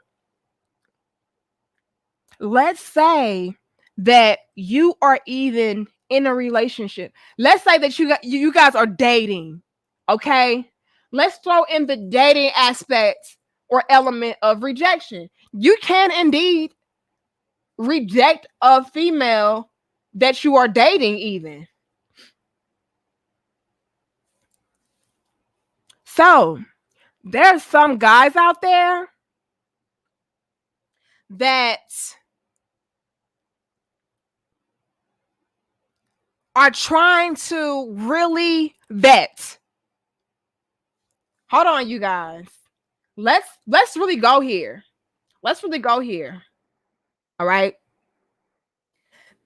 let's say that you are even in a relationship. Let's say that you guys are dating. Okay, let's throw in the dating aspect or element of rejection. You can indeed reject a female that you are dating, even. So there's some guys out there that are trying to really vet. Hold on, you guys. Let's really go here. Let's really go here. All right.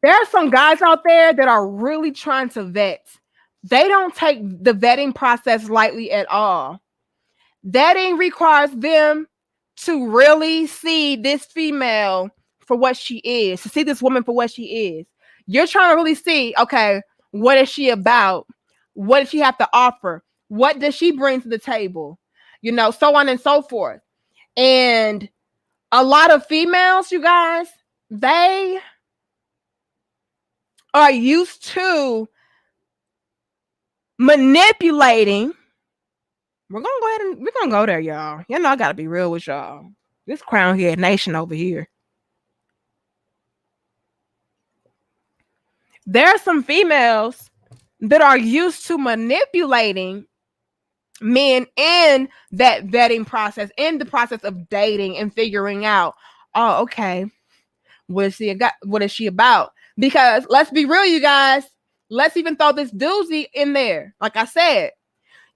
There are some guys out there that are really trying to vet. They don't take the vetting process lightly at all. Vetting requires them to really see this female for what she is, to see this woman for what she is. You're trying to really see, okay, what is she about? What does she have to offer? What does she bring to the table? You know, so on and so forth. And a lot of females, you guys, they are used to manipulating. We're gonna go there, y'all. You know, I gotta be real with y'all. This crown head nation over here. There are some females that are used to manipulating men in that vetting process, in the process of dating and figuring out, oh, okay, what is she about? Because let's be real, you guys. Let's even throw this doozy in there. Like I said,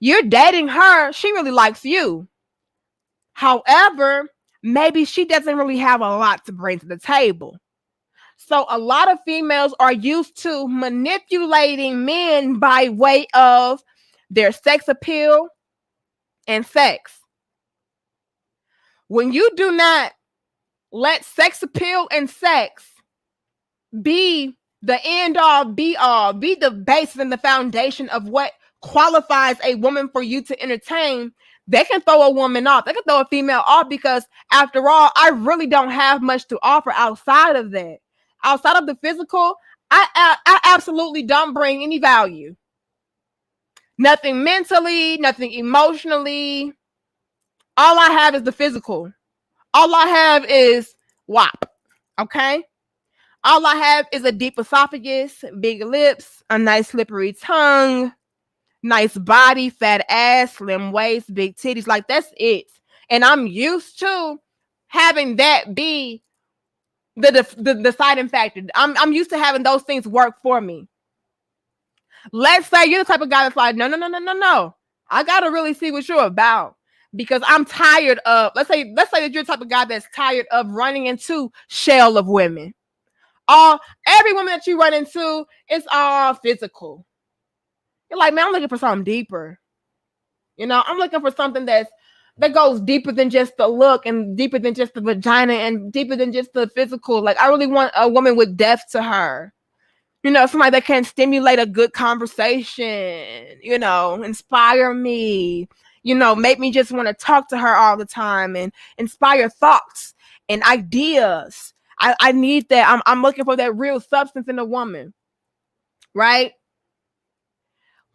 you're dating her. She really likes you. However, maybe she doesn't really have a lot to bring to the table. So a lot of females are used to manipulating men by way of their sex appeal and sex. When you do not let sex appeal and sex be the end all, be the basis and the foundation of what qualifies a woman for you to entertain, they can throw a woman off. They can throw a female off because, after all, I really don't have much to offer outside of that. Outside of the physical, I absolutely don't bring any value. Nothing mentally, nothing emotionally. All I have is the physical. All I have is WAP. Okay? All I have is a deep esophagus, big lips, a nice slippery tongue, nice body, fat ass, slim waist, big titties. Like, that's it. And I'm used to having that be the deciding factor. I'm used to having those things work for me. Let's say you're the type of guy that's like, no. I gotta really see what you're about. Because I'm tired of, let's say that you're the type of guy that's tired of running into shell of women. Every woman that you run into, it's all physical. You're like, man, I'm looking for something deeper. You know, I'm looking for something that goes deeper than just the look and deeper than just the vagina and deeper than just the physical. Like, I really want a woman with depth to her. You know, somebody that can stimulate a good conversation, you know, inspire me, you know, make me just want to talk to her all the time and inspire thoughts and ideas. I need that. I'm looking for that real substance in a woman, right?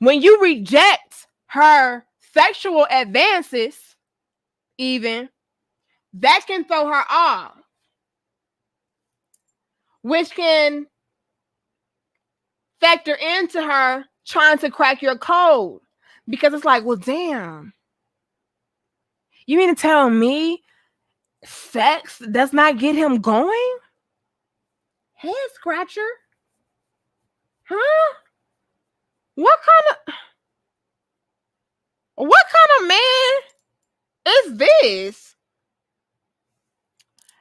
When you reject her sexual advances, even, that can throw her off, which can factor into her trying to crack your code. Because it's like, well, damn. You mean to tell me sex does not get him going? Head scratcher? Huh? What kind of man is this?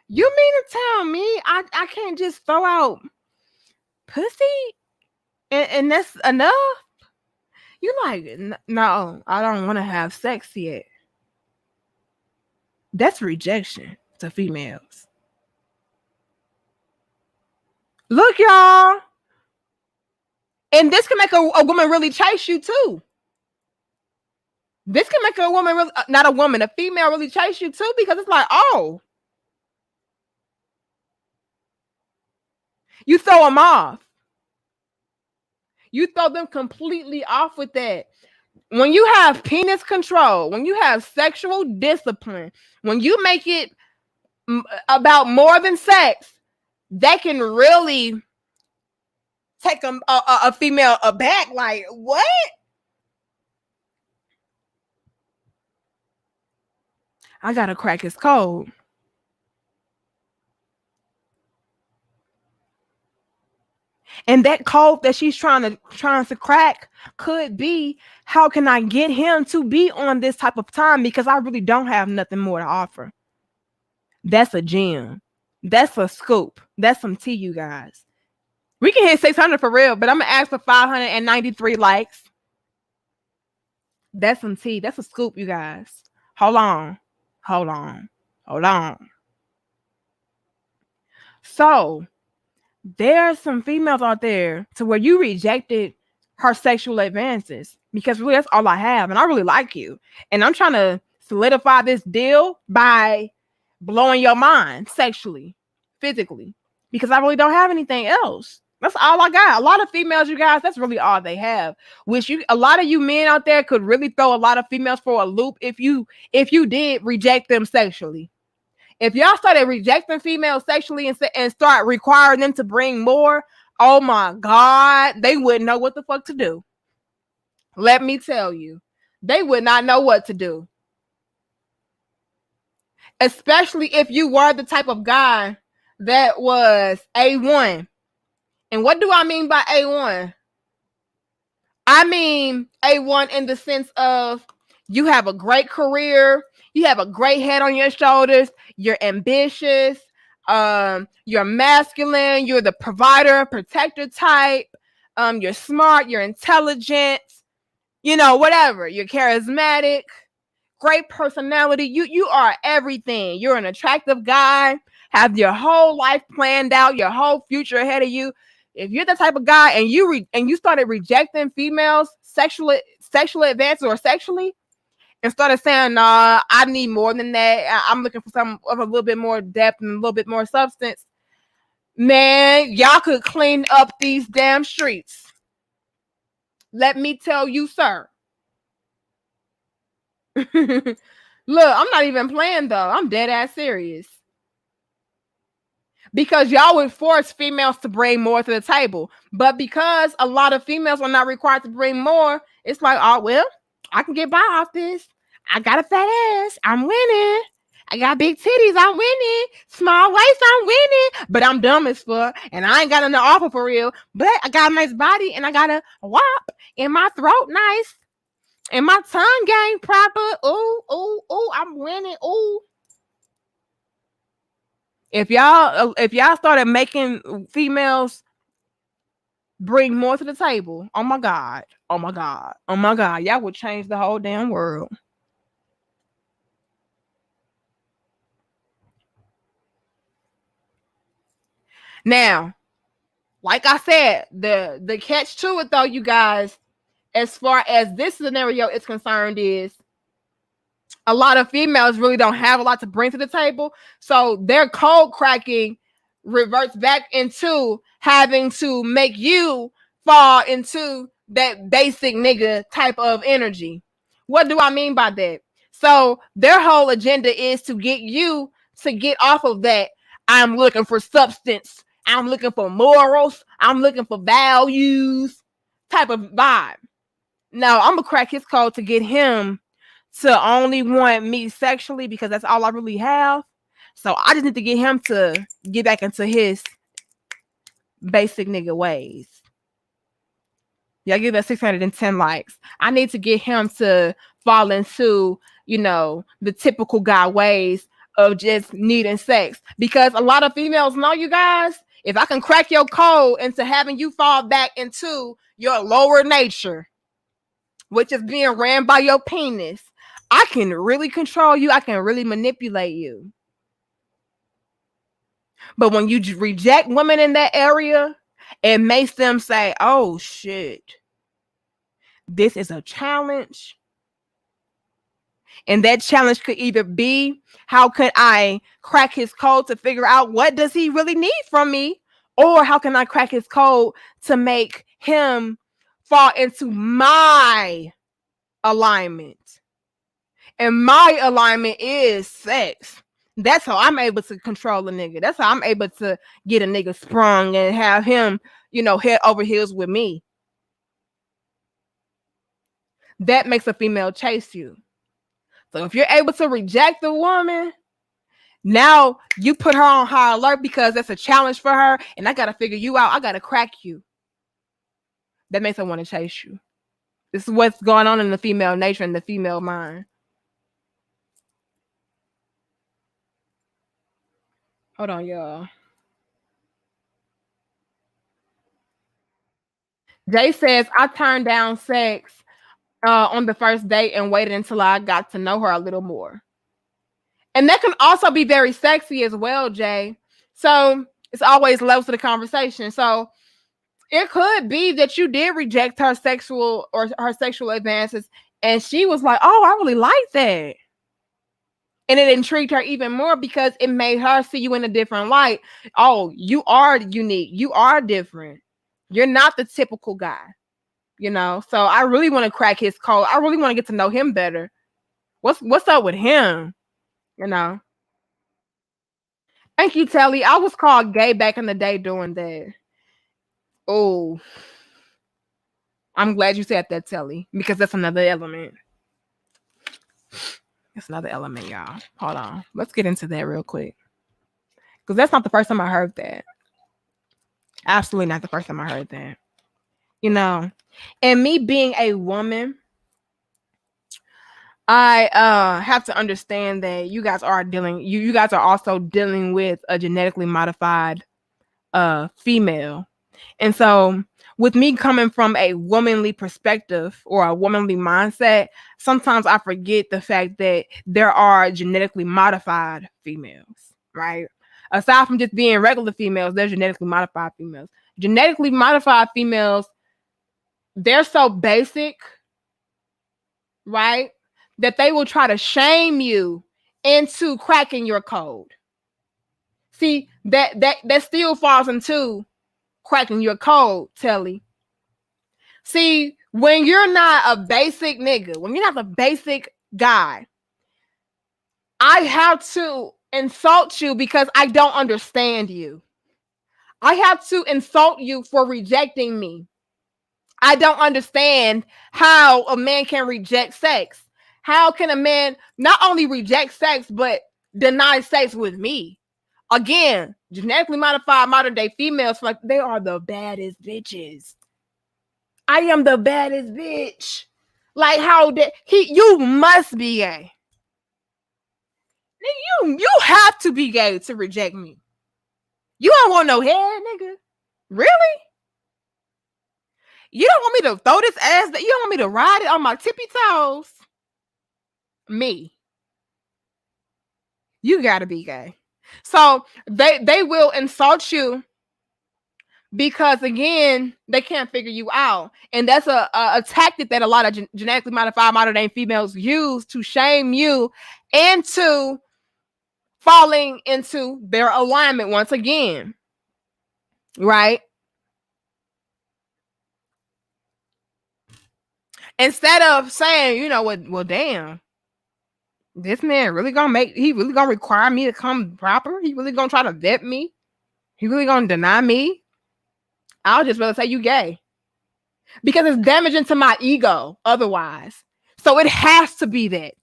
You mean to tell me I can't just throw out pussy and that's enough? You like, no, I don't want to have sex yet. That's rejection to females. Look, y'all. And this can make a woman really chase you too. This can make a woman really, not a woman, a female really chase you too, because it's like, oh, you throw them off. You throw them completely off with that. When you have penis control, when you have sexual discipline, when you make it about more than sex, that can really take a female aback. Like, what? I gotta crack his code. And that code that she's trying to crack could be, how can I get him to be on this type of time, because I really don't have nothing more to offer. That's a gem. That's a scoop. That's some tea, you guys. We can hit 600 for real, but I'm gonna ask for 593 likes. That's some tea. That's a scoop, you guys. Hold on. Hold on. Hold on. So there are some females out there to where you rejected her sexual advances, because really that's all I have, and I really like you, and I'm trying to solidify this deal by blowing your mind sexually, physically, because I really don't have anything else. That's all I got. A lot of females, you guys, that's really all they have. Which a lot of you men out there could really throw a lot of females for a loop if you did reject them sexually. If y'all started rejecting females sexually and start requiring them to bring more, oh my God, they wouldn't know what the fuck to do. Let me tell you, they would not know what to do. Especially if you were the type of guy that was A1. And what do I mean by A1? I mean A1 in the sense of you have a great career, you have a great head on your shoulders, you're ambitious, you're masculine, you're the provider, protector type, you're smart, you're intelligent, whatever. You're charismatic, great personality. You are everything. You're an attractive guy, have your whole life planned out, your whole future ahead of you. If you're the type of guy and you started rejecting females sexual advances or sexually, and started saying, nah, I need more than that, I'm looking for some of a little bit more depth and a little bit more substance, man, y'all could clean up these damn streets. Let me tell you, sir. Look, I'm not even playing though. I'm dead ass serious. Because y'all would force females to bring more to the table. But because a lot of females are not required to bring more, it's like, oh, well, I can get by off this. I got a fat ass. I'm winning. I got big titties. I'm winning. Small waist. I'm winning. But I'm dumb as fuck. And I ain't got nothing to offer for real. But I got a nice body. And I got a wop. And my throat nice. And my tongue game proper. Ooh, ooh, ooh. I'm winning. Ooh. If y'all started making females bring more to the table, oh my God, oh my God, oh my God, y'all would change the whole damn world. Now, like I said, the catch to it though, you guys, as far as this scenario is concerned, is a lot of females really don't have a lot to bring to the table. So their code cracking reverts back into having to make you fall into that basic nigga type of energy. What do I mean by that? So their whole agenda is to get you to get off of that. I'm looking for substance. I'm looking for morals. I'm looking for values type of vibe. Now I'm gonna crack his code to get him to only want me sexually, because that's all I really have. So I just need to get him to get back into his basic nigga ways. Y'all give that 610 likes. I need to get him to fall into, the typical guy ways of just needing sex. Because a lot of females know, you guys, if I can crack your code into having you fall back into your lower nature, which is being ran by your penis, I can really control you. I can really manipulate you. But when you reject women in that area, it makes them say, oh shit, this is a challenge. And that challenge could either be, how could I crack his code to figure out what does he really need from me? Or how can I crack his code to make him fall into my alignment? And my alignment is sex. That's how I'm able to control a nigga. That's how I'm able to get a nigga sprung and have him, head over heels with me. That makes a female chase you. So if you're able to reject the woman, now you put her on high alert because that's a challenge for her, and I gotta figure you out. I gotta crack you. That makes her want to chase you. This is what's going on in the female nature and the female mind. Hold on, y'all. Jay says, I turned down sex on the first date and waited until I got to know her a little more. And that can also be very sexy as well, Jay. So it's always levels to the conversation. So it could be that you did reject her sexual advances, and she was like, oh, I really like that. And it intrigued her even more because it made her see you in a different light. Oh, you are unique. You are different. You're not the typical guy, So I really want to crack his code. I really want to get to know him better. What's up with him? Thank you, Telly. I was called gay back in the day doing that. Oh, I'm glad you said that, Telly, because that's another element. That's another element, y'all. Hold on. Let's get into that real quick. Because that's not the first time I heard that. Absolutely not the first time I heard that. And me being a woman, I have to understand that you guys are you guys are also dealing with a genetically modified female. And so with me coming from a womanly perspective or a womanly mindset, sometimes I forget the fact that there are genetically modified females, right? Aside from just being regular females, there's genetically modified females. Genetically modified females, they're so basic, right? That they will try to shame you into cracking your code. See, that still falls into cracking your code, Telly. See, when you're not a basic nigga, when you're not a basic guy, I have to insult you because I don't understand you. I have to insult you for rejecting me. I don't understand how a man can reject sex. How can a man not only reject sex, but deny sex with me? Again, genetically modified modern day females, like they are the baddest bitches. I am the baddest bitch. Like how that you must be gay. You have to be gay to reject me. You don't want no head, nigga. Really? You don't want me to throw this ass that you don't want me to ride it on my tippy toes? Me. You gotta be gay. So they will insult you because again, they can't figure you out. And that's a tactic that a lot of genetically modified modern day females use to shame you into falling into their alignment once again. Right? Instead of saying, you know what, well, damn, this man really he really gonna require me to come proper? He really gonna try to vet me? He really gonna deny me? I'll just rather say you gay. Because it's damaging to my ego otherwise. So it has to be that.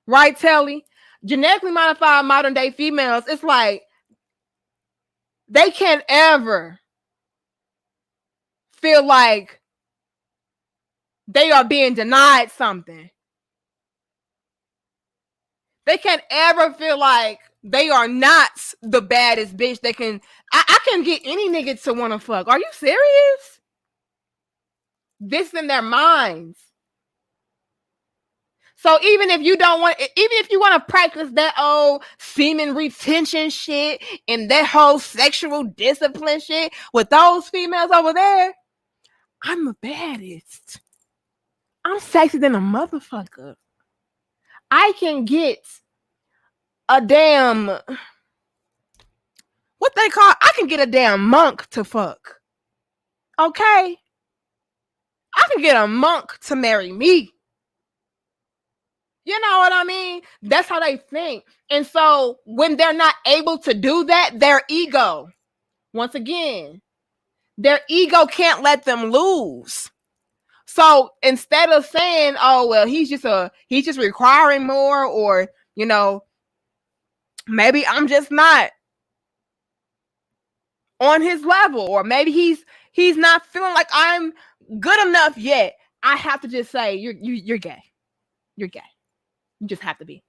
Right, Telly? Genetically modified modern day females, it's like they can't ever feel like they are being denied something. They can't ever feel like they are not the baddest bitch. I can get any nigga to want to fuck. Are you serious? This in their minds. So even if you don't want, even if you want to practice that old semen retention shit and that whole sexual discipline shit with those females over there, I'm the baddest. I'm sexy than a motherfucker. I can get a damn, what they call, I can get a damn monk to fuck. Okay? I can get a monk to marry me. You know what I mean? That's how they think. And so when they're not able to do that, their ego, once again, their ego can't let them lose. So instead of saying, oh, well, he's just requiring more, or, you know, maybe I'm just not on his level, or maybe he's not feeling like I'm good enough yet. I have to just say, you're gay. You're gay. You just have to be.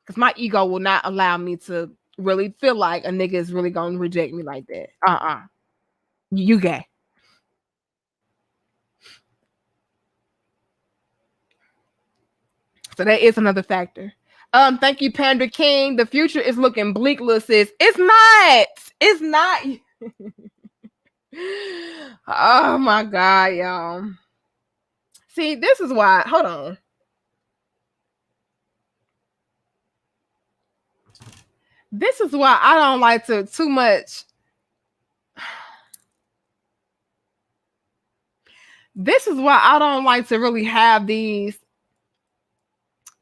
Because my ego will not allow me to really feel like a nigga is really going to reject me like that. You gay. So that is another factor. Thank you, Panda King. The future is looking bleak, little sis. It's not. It's not. Oh my God, y'all. See, this is why. Hold on. This is why I don't like to too much. This is why I don't like to really have these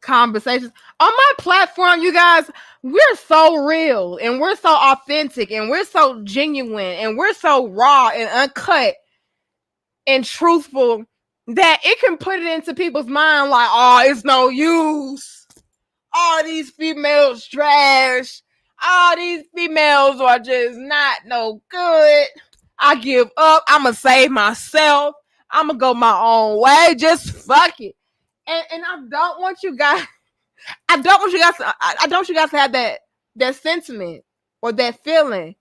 conversations on my platform. You guys, we're so real and we're so authentic and we're so genuine and we're so raw and uncut and truthful that it can put it into people's mind like, oh, it's no use. All these females trash. All these females are just not no good. I give up. I'ma save myself. I'ma go my own way. Just fuck it. And I don't want you guys. I don't want you guys. I don't want you guys to have that sentiment or that feeling.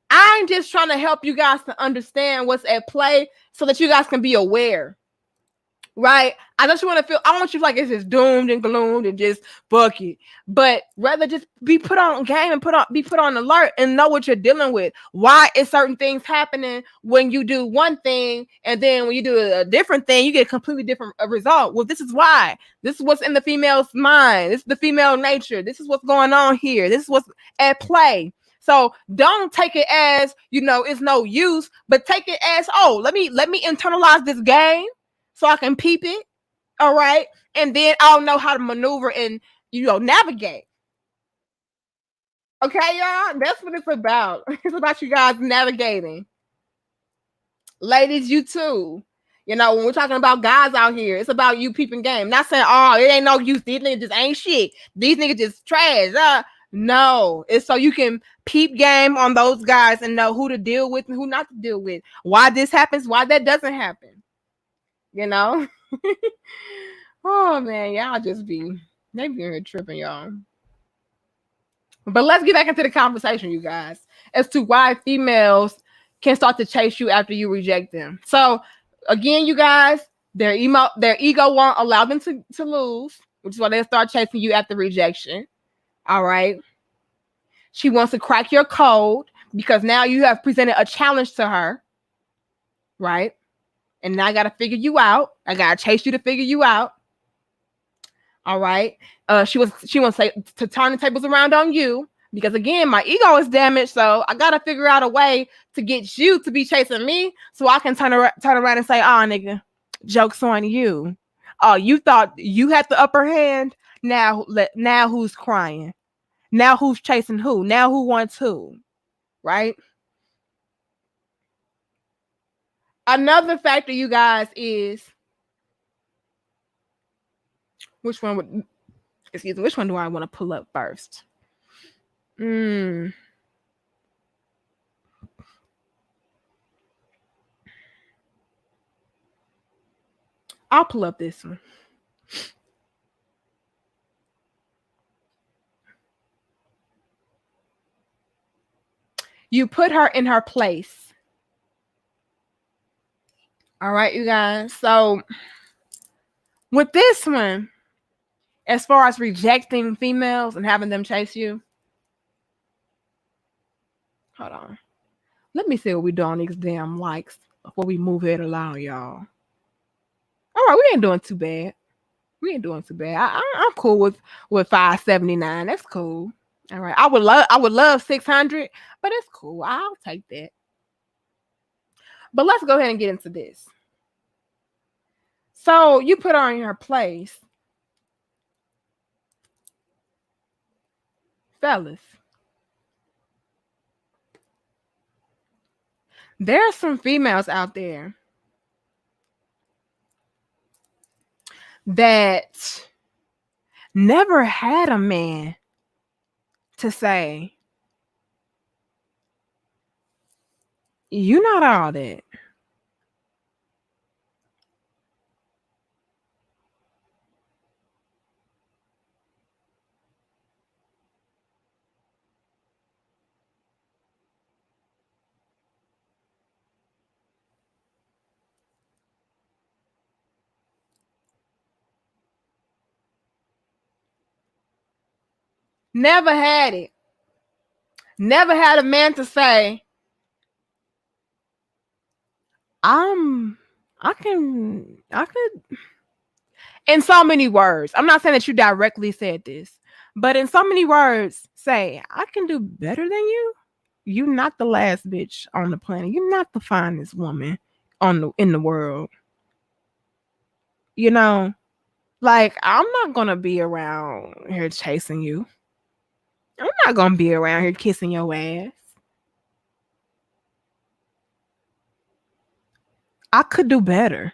I'm just trying to help you guys to understand what's at play so that you guys can be aware. Right? I don't want to feel, I want you to like it's just doomed and gloomed and just fuck it. But rather just be put on game and be put on alert and know what you're dealing with. Why is certain things happening when you do one thing, and then when you do a different thing, you get a completely different result. Well, this is why. This is what's in the female's mind. This is the female nature. This is what's going on here. This is what's at play. So don't take it as, it's no use, but take it as, oh, let me internalize this game so I can peep it. All right. And then I'll know how to maneuver and, navigate. Okay, y'all? That's what it's about. It's about you guys navigating. Ladies, you too. When we're talking about guys out here, it's about you peeping game. Not saying, oh, it ain't no use. These niggas just ain't shit. These niggas just trash. No, it's so you can peep game on those guys and know who to deal with and who not to deal with. Why this happens, why that doesn't happen. Oh man, y'all just be tripping, y'all. But let's get back into the conversation, you guys, as to why females can start to chase you after you reject them. So again, you guys, their ego won't allow them to lose, which is why they'll start chasing you after rejection. All right. She wants to crack your code because now you have presented a challenge to her. Right. And now I got to figure you out. I got to chase you to figure you out. All right. She wants to turn the tables around on you because, again, my ego is damaged. So I got to figure out a way to get you to be chasing me so I can turn around and say, oh, nigga, joke's on you. Oh, you thought you had the upper hand. Now who's crying? Now who's chasing who? Now who wants who? Right? Another factor, you guys, is which one do I want to pull up first? I'll pull up this one. You put her in her place. All right, you guys. So with this one, as far as rejecting females and having them chase you? Hold on. Let me see what we do on these damn likes before we move it along, y'all. All right, we ain't doing too bad. We ain't doing too bad. I'm cool with 579. That's cool. All right. I would love 600, but it's cool. I'll take that. But let's go ahead and get into this. So you put her in her place. Fellas, there are some females out there that never had a man to say, "You're not all that." Never had it. Never had a man to say, "I'm I could," in so many words. I'm not saying that you directly said this, but in so many words, say, "I can do better than you. You're not the last bitch on the planet. You're not the finest woman in the world. You know, like I'm not gonna be around here chasing you. I'm not gonna be around here kissing your ass. I could do better."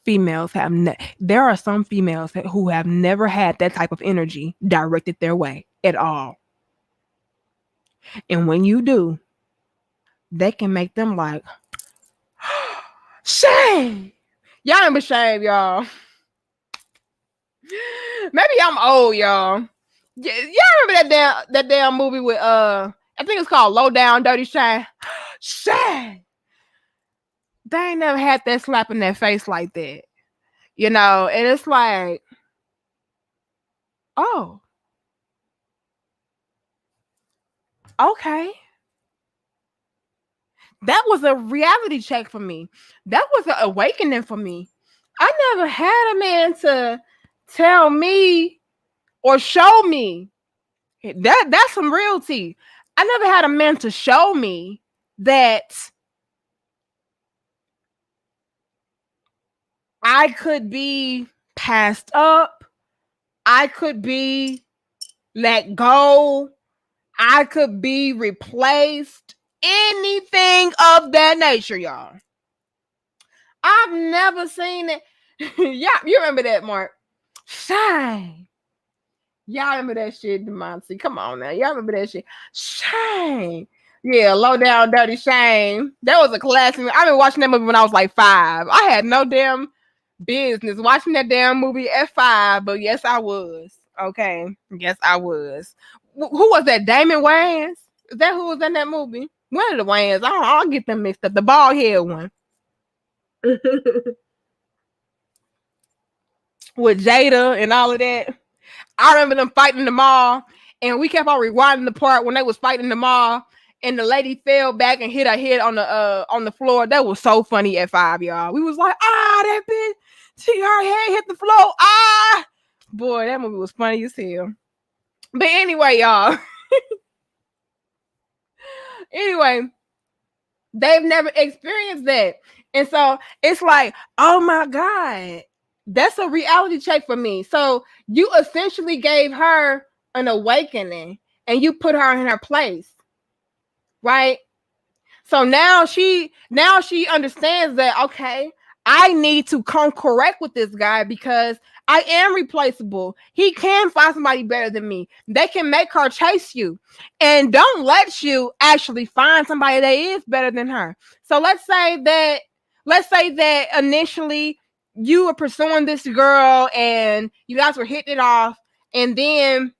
Females have there are some females who have never had that type of energy directed their way at all. And when you do, they can make them like, shame. Y'all remember Shame, y'all. Maybe I'm old, y'all. Y'all remember that damn movie with I think it's called Low Down Dirty Shame. Shame. They ain't never had that slap in their face like that. And it's like, oh, okay. That was a reality check for me. That was an awakening for me. I never had a man to tell me or show me that's some real tea. I never had a man to show me that I could be passed up, I could be let go, I could be replaced, anything of that nature, y'all. I've never seen it. Yeah, you remember that, Mark? Shine. Y'all remember that shit, Demonte? Come on now. Y'all remember that shit? Shame. Yeah, Low Down Dirty Shame. That was a classic. I've been watching that movie when I was like 5. I had no damn business watching that damn movie at 5, but yes, I was. Okay. Yes, I was. Who was that? Damon Wayans? Is that who was in that movie? One of the Wayans. I'll get them mixed up. The bald head one. With Jada and all of that. I remember them fighting in the mall, and we kept on rewinding the part when they was fighting in the mall, and the lady fell back and hit her head on the floor. That was so funny at 5, y'all. We was like, that bitch, her head hit the floor. Boy, that movie was funny as hell. But anyway, y'all. Anyway, they've never experienced that. And so it's like, oh my God, that's a reality check for me. So you essentially gave her an awakening and you put her in her place, right? So now she understands that, okay, I need to come correct with this guy because I am replaceable. He can find somebody better than me. They can make her chase you and don't let you actually find somebody that is better than her. So let's say that initially you were pursuing this girl and you guys were hitting it off, and then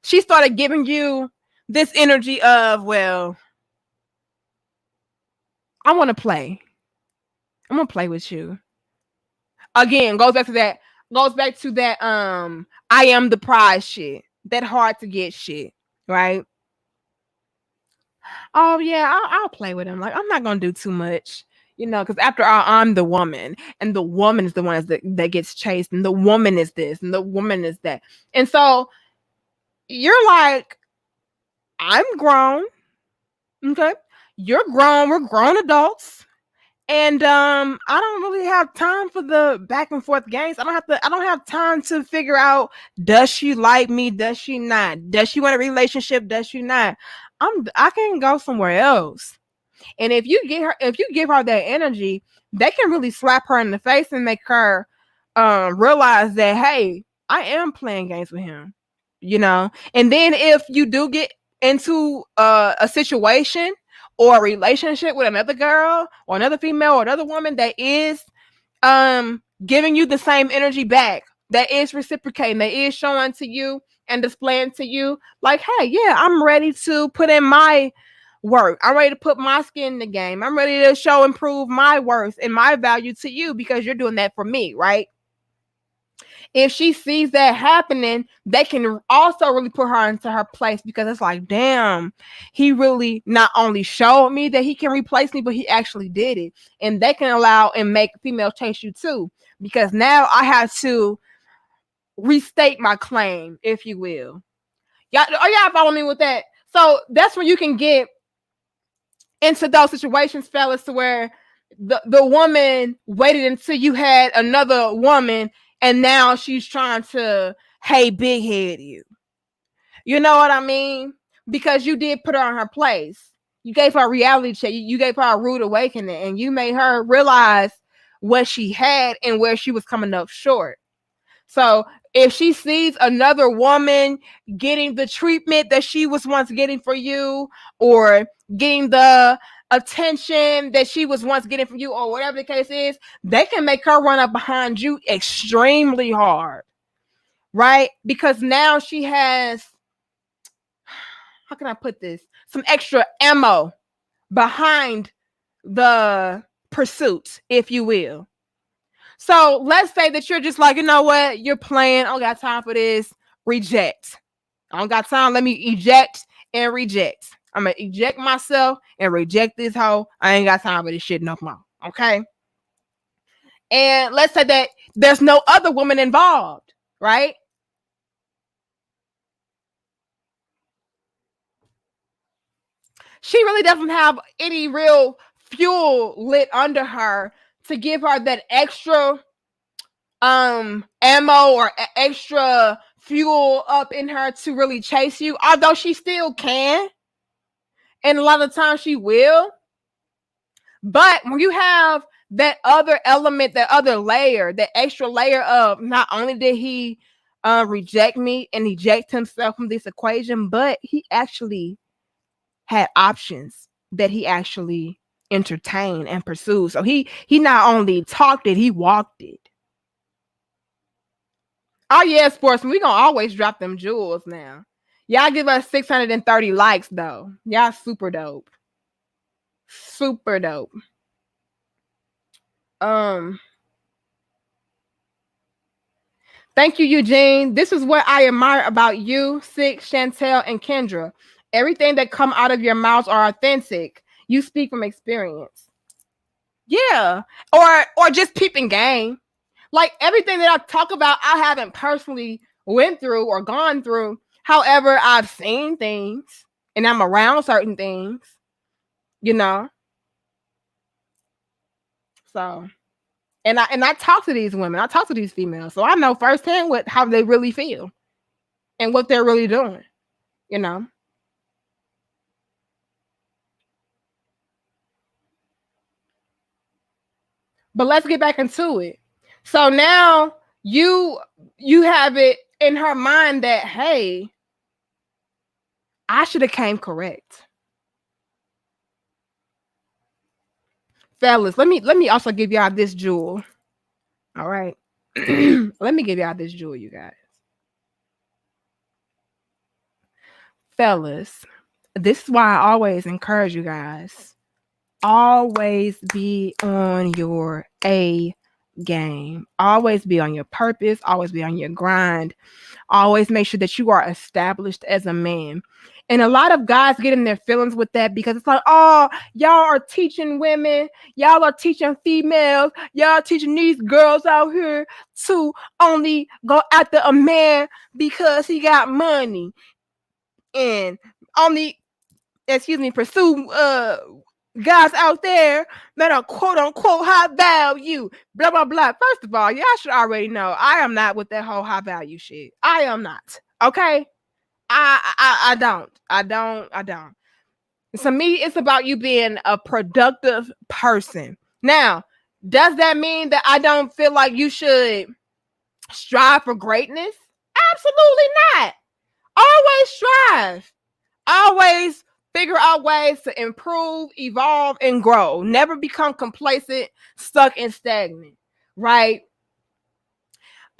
she started giving you this energy of, well, I want to play. I'm gonna play with you. Again, goes back to that. goes back to that I am the prize shit. That hard to get shit, right? Oh yeah, I'll play with him. Like I'm not gonna do too much, because after all, I'm the woman, and the woman is the one that gets chased, and the woman is this, and the woman is that, and so you're like, I'm grown, okay? You're grown. We're grown adults. And I don't really have time for the back and forth games. I don't have time to figure out, does she like me? Does she not? Does she want a relationship? Does she not? I can go somewhere else. And if you give her that energy, they can really slap her in the face and make her realize that, hey, I am playing games with him. And then if you do get into a situation or a relationship with another girl or another female or another woman that is giving you the same energy back, that is reciprocating, that is showing to you and displaying to you, like, hey, yeah, I'm ready to put in my work. I'm ready to put my skin in the game. I'm ready to improve my worth and my value to you because you're doing that for me, right? If she sees that happening, they can also really put her into her place, because it's like, damn, he really not only showed me that he can replace me, but he actually did it. And they can allow and make female chase you too, because now I have to restate my claim, if you will. Y'all follow me with that? So that's when you can get into those situations, fellas, to where the woman waited until you had another woman, and now she's trying to, hey, big head you. You know what I mean? Because you did put her on her place. You gave her a reality check. You gave her a rude awakening, and you made her realize what she had and where she was coming up short. So if she sees another woman getting the treatment that she was once getting for you, or getting the attention that she was once getting from you, or whatever the case is, they can make her run up behind you extremely hard, right? Because now she has, how can I put this? Some extra ammo behind the pursuit, if you will. So let's say that you're just like, you know what? You're playing. I don't got time for this. Reject. I don't got time. Let me eject and reject. I'm going to eject myself and reject this hoe. I ain't got time for this shit no more. Okay? And let's say that there's no other woman involved, right? She really doesn't have any real fuel lit under her to give her that extra ammo or extra fuel up in her to really chase you, although she still can, and a lot of times she will. But when you have that other element, that other layer, that extra layer of, not only did he reject me and eject himself from this equation, but he actually had options that he actually entertained and pursued. So he not only talked it, he walked it. Oh yeah, sportsman, we gonna always drop them jewels now. Y'all give us 630 likes though. Y'all super dope. Super dope. Thank you, Eugene. This is what I admire about you, Six, Chantel, and Kendra. Everything that come out of your mouths are authentic. You speak from experience. Yeah. Or just peeping game. Like everything that I talk about, I haven't personally went through or gone through. However, I've seen things and I'm around certain things, you know. So, and I talk to these women, I talk to these females, so I know firsthand how they really feel and what they're really doing, you know. But let's get back into it. So now you have it in her mind that, hey, I should have came correct. Fellas, let me also give y'all this jewel. All right. Let me give y'all this jewel, you guys. Fellas, this is why I always encourage you guys. Always be on your A game. Always be on your purpose, always be on your grind. Always make sure that you are established as a man. And a lot of guys get in their feelings with that because it's like, oh, y'all are teaching women, y'all are teaching females, y'all are teaching these girls out here to only go after a man because he got money and only, pursue guys out there that are quote unquote high value, blah blah blah. First of all, y'all should already know I am not with that whole high value shit. I am not. Okay. I don't. To me, it's about you being a productive person. Now, does that mean that I don't feel like you should strive for greatness? Absolutely not. Always strive. Always figure out ways to improve, evolve, and grow. Never become complacent, stuck, and stagnant. Right?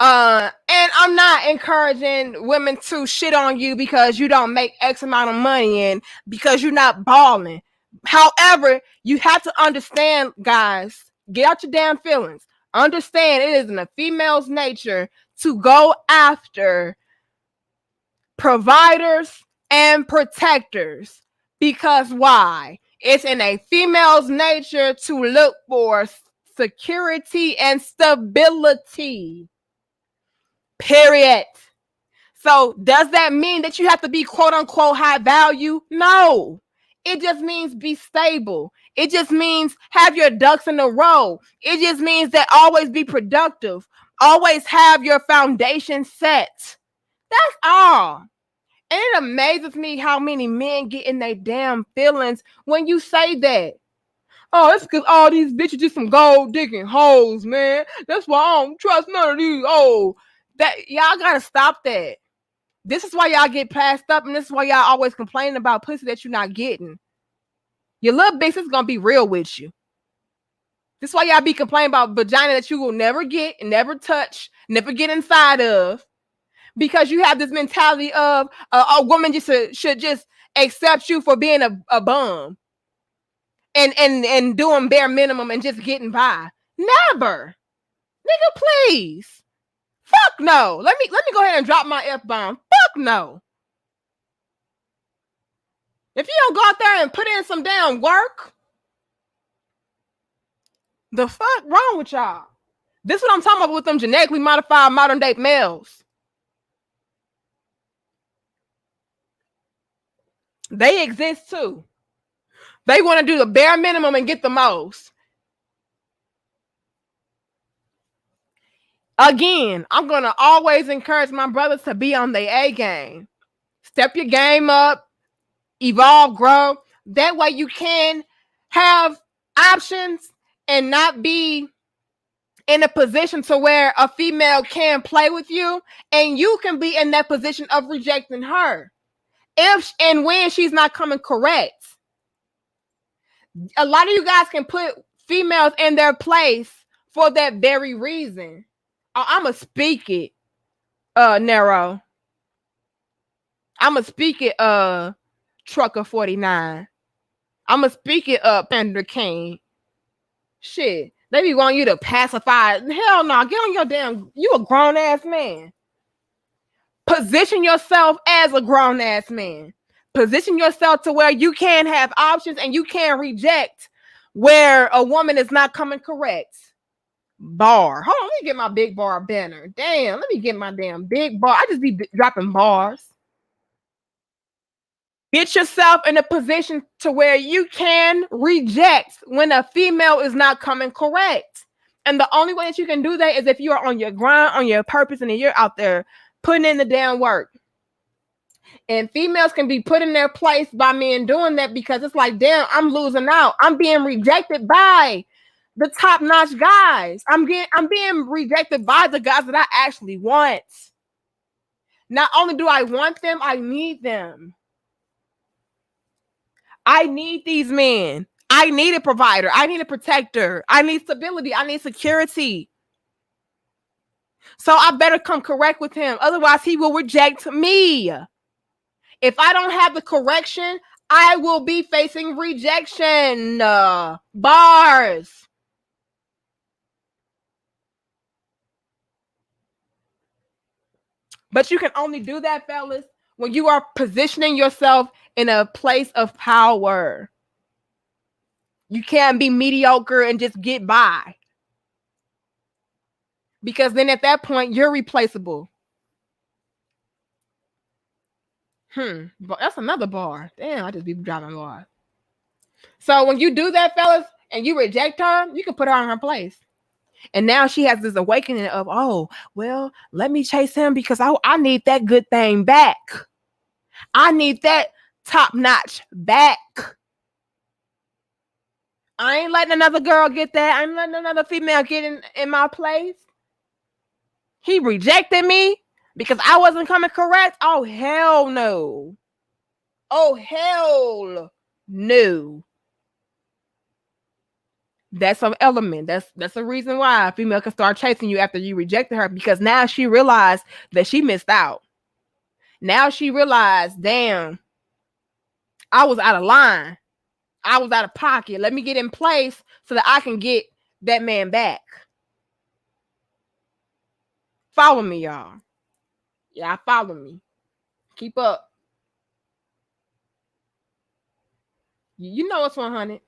And I'm not encouraging women to shit on you because you don't make X amount of money and because you're not balling. However, you have to understand, guys, get out your damn feelings. Understand it is in a female's nature to go after providers and protectors. Because why? It's in a female's nature to look for security and stability. Period. So does that mean that you have to be quote unquote high value? No. It just means be stable. It just means have your ducks in a row. It just means that always be productive. Always have your foundation set. That's all. And it amazes me how many men get in their damn feelings when you say that. Oh, it's because all these bitches just some gold digging hoes, man. That's why I don't trust none of these. Oh, that y'all gotta stop that. This is why y'all get passed up, and this is why y'all always complaining about pussy that you're not getting. Your little bitch is gonna be real with you. This is why y'all be complaining about vagina that you will never get and never touch, never get inside of, because you have this mentality of a woman just should just accept you for being a bum and doing bare minimum and just getting by. Never, nigga, please. Fuck no. Let me go ahead and drop my F-bomb. Fuck no. If you don't go out there and put in some damn work, the fuck wrong with y'all? This is what I'm talking about with them genetically modified modern day males. They exist too. They want to do the bare minimum and get the most. Again, I'm going to always encourage my brothers to be on their A game. Step your game up, evolve, grow. That way you can have options and not be in a position to where a female can play with you and you can be in that position of rejecting her if and when she's not coming correct. A lot of you guys can put females in their place for that very reason. I'ma speak it, Nero. I'ma speak it, Trucker 49. I'ma speak it, Panda King. Shit, they be wanting you to pacify. Hell no, get on your damn. You a grown ass man. Position yourself as a grown ass man. Position yourself to where you can have options and you can reject where a woman is not coming correct. Bar. Hold on, let me get my big bar banner. Damn, let me get my damn big bar. I just be dropping bars. Get yourself in a position to where you can reject when a female is not coming correct. And the only way that you can do that is if you are on your grind, on your purpose, and you're out there putting in the damn work. And females can be put in their place by men doing that because it's like, damn, I'm losing out. I'm being rejected by the top-notch guys. I'm being rejected by the guys that I actually want. Not only do I want them, I need them. I need these men. I need a provider. I need a protector. I need stability. I need security. So I better come correct with him. Otherwise, he will reject me. If I don't have the correction, I will be facing rejection. Bars. But you can only do that, fellas, when you are positioning yourself in a place of power. You can't be mediocre and just get by. Because then at that point, you're replaceable. But that's another bar. Damn, I just be driving bars. So when you do that, fellas, and you reject her, you can put her in her place. And now she has this awakening of, oh, well, let me chase him because I need that good thing back. I need that top notch back. I ain't letting another girl get that. I ain't letting another female get in my place. He rejected me because I wasn't coming correct. Oh, hell no. Oh, hell no. That's an element. That's a reason why a female can start chasing you after you rejected her, because now she realized that she missed out. Now she realized, damn, I was out of line. I was out of pocket. Let me get in place so that I can get that man back. Follow me, y'all. Yeah, follow me. Keep up. You know it's 100.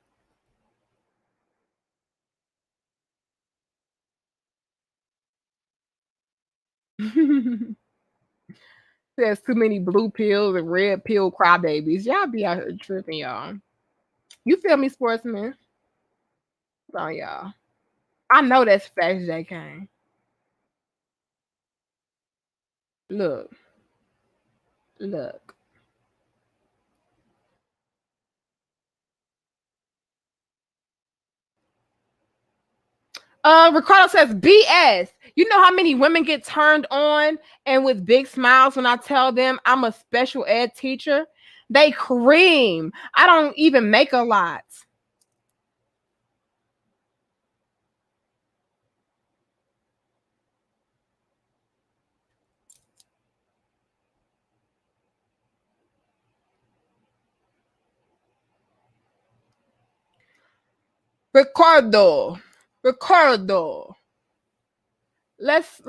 There's too many blue pills and red pill crybabies. Y'all be out here tripping, y'all. You feel me, sportsman? Oh, y'all. I know that's facts, J. Kane. Look, look. Ricardo says BS. You know how many women get turned on and with big smiles when I tell them I'm a special ed teacher? They cream. I don't even make a lot. Ricardo. Ricardo. Let's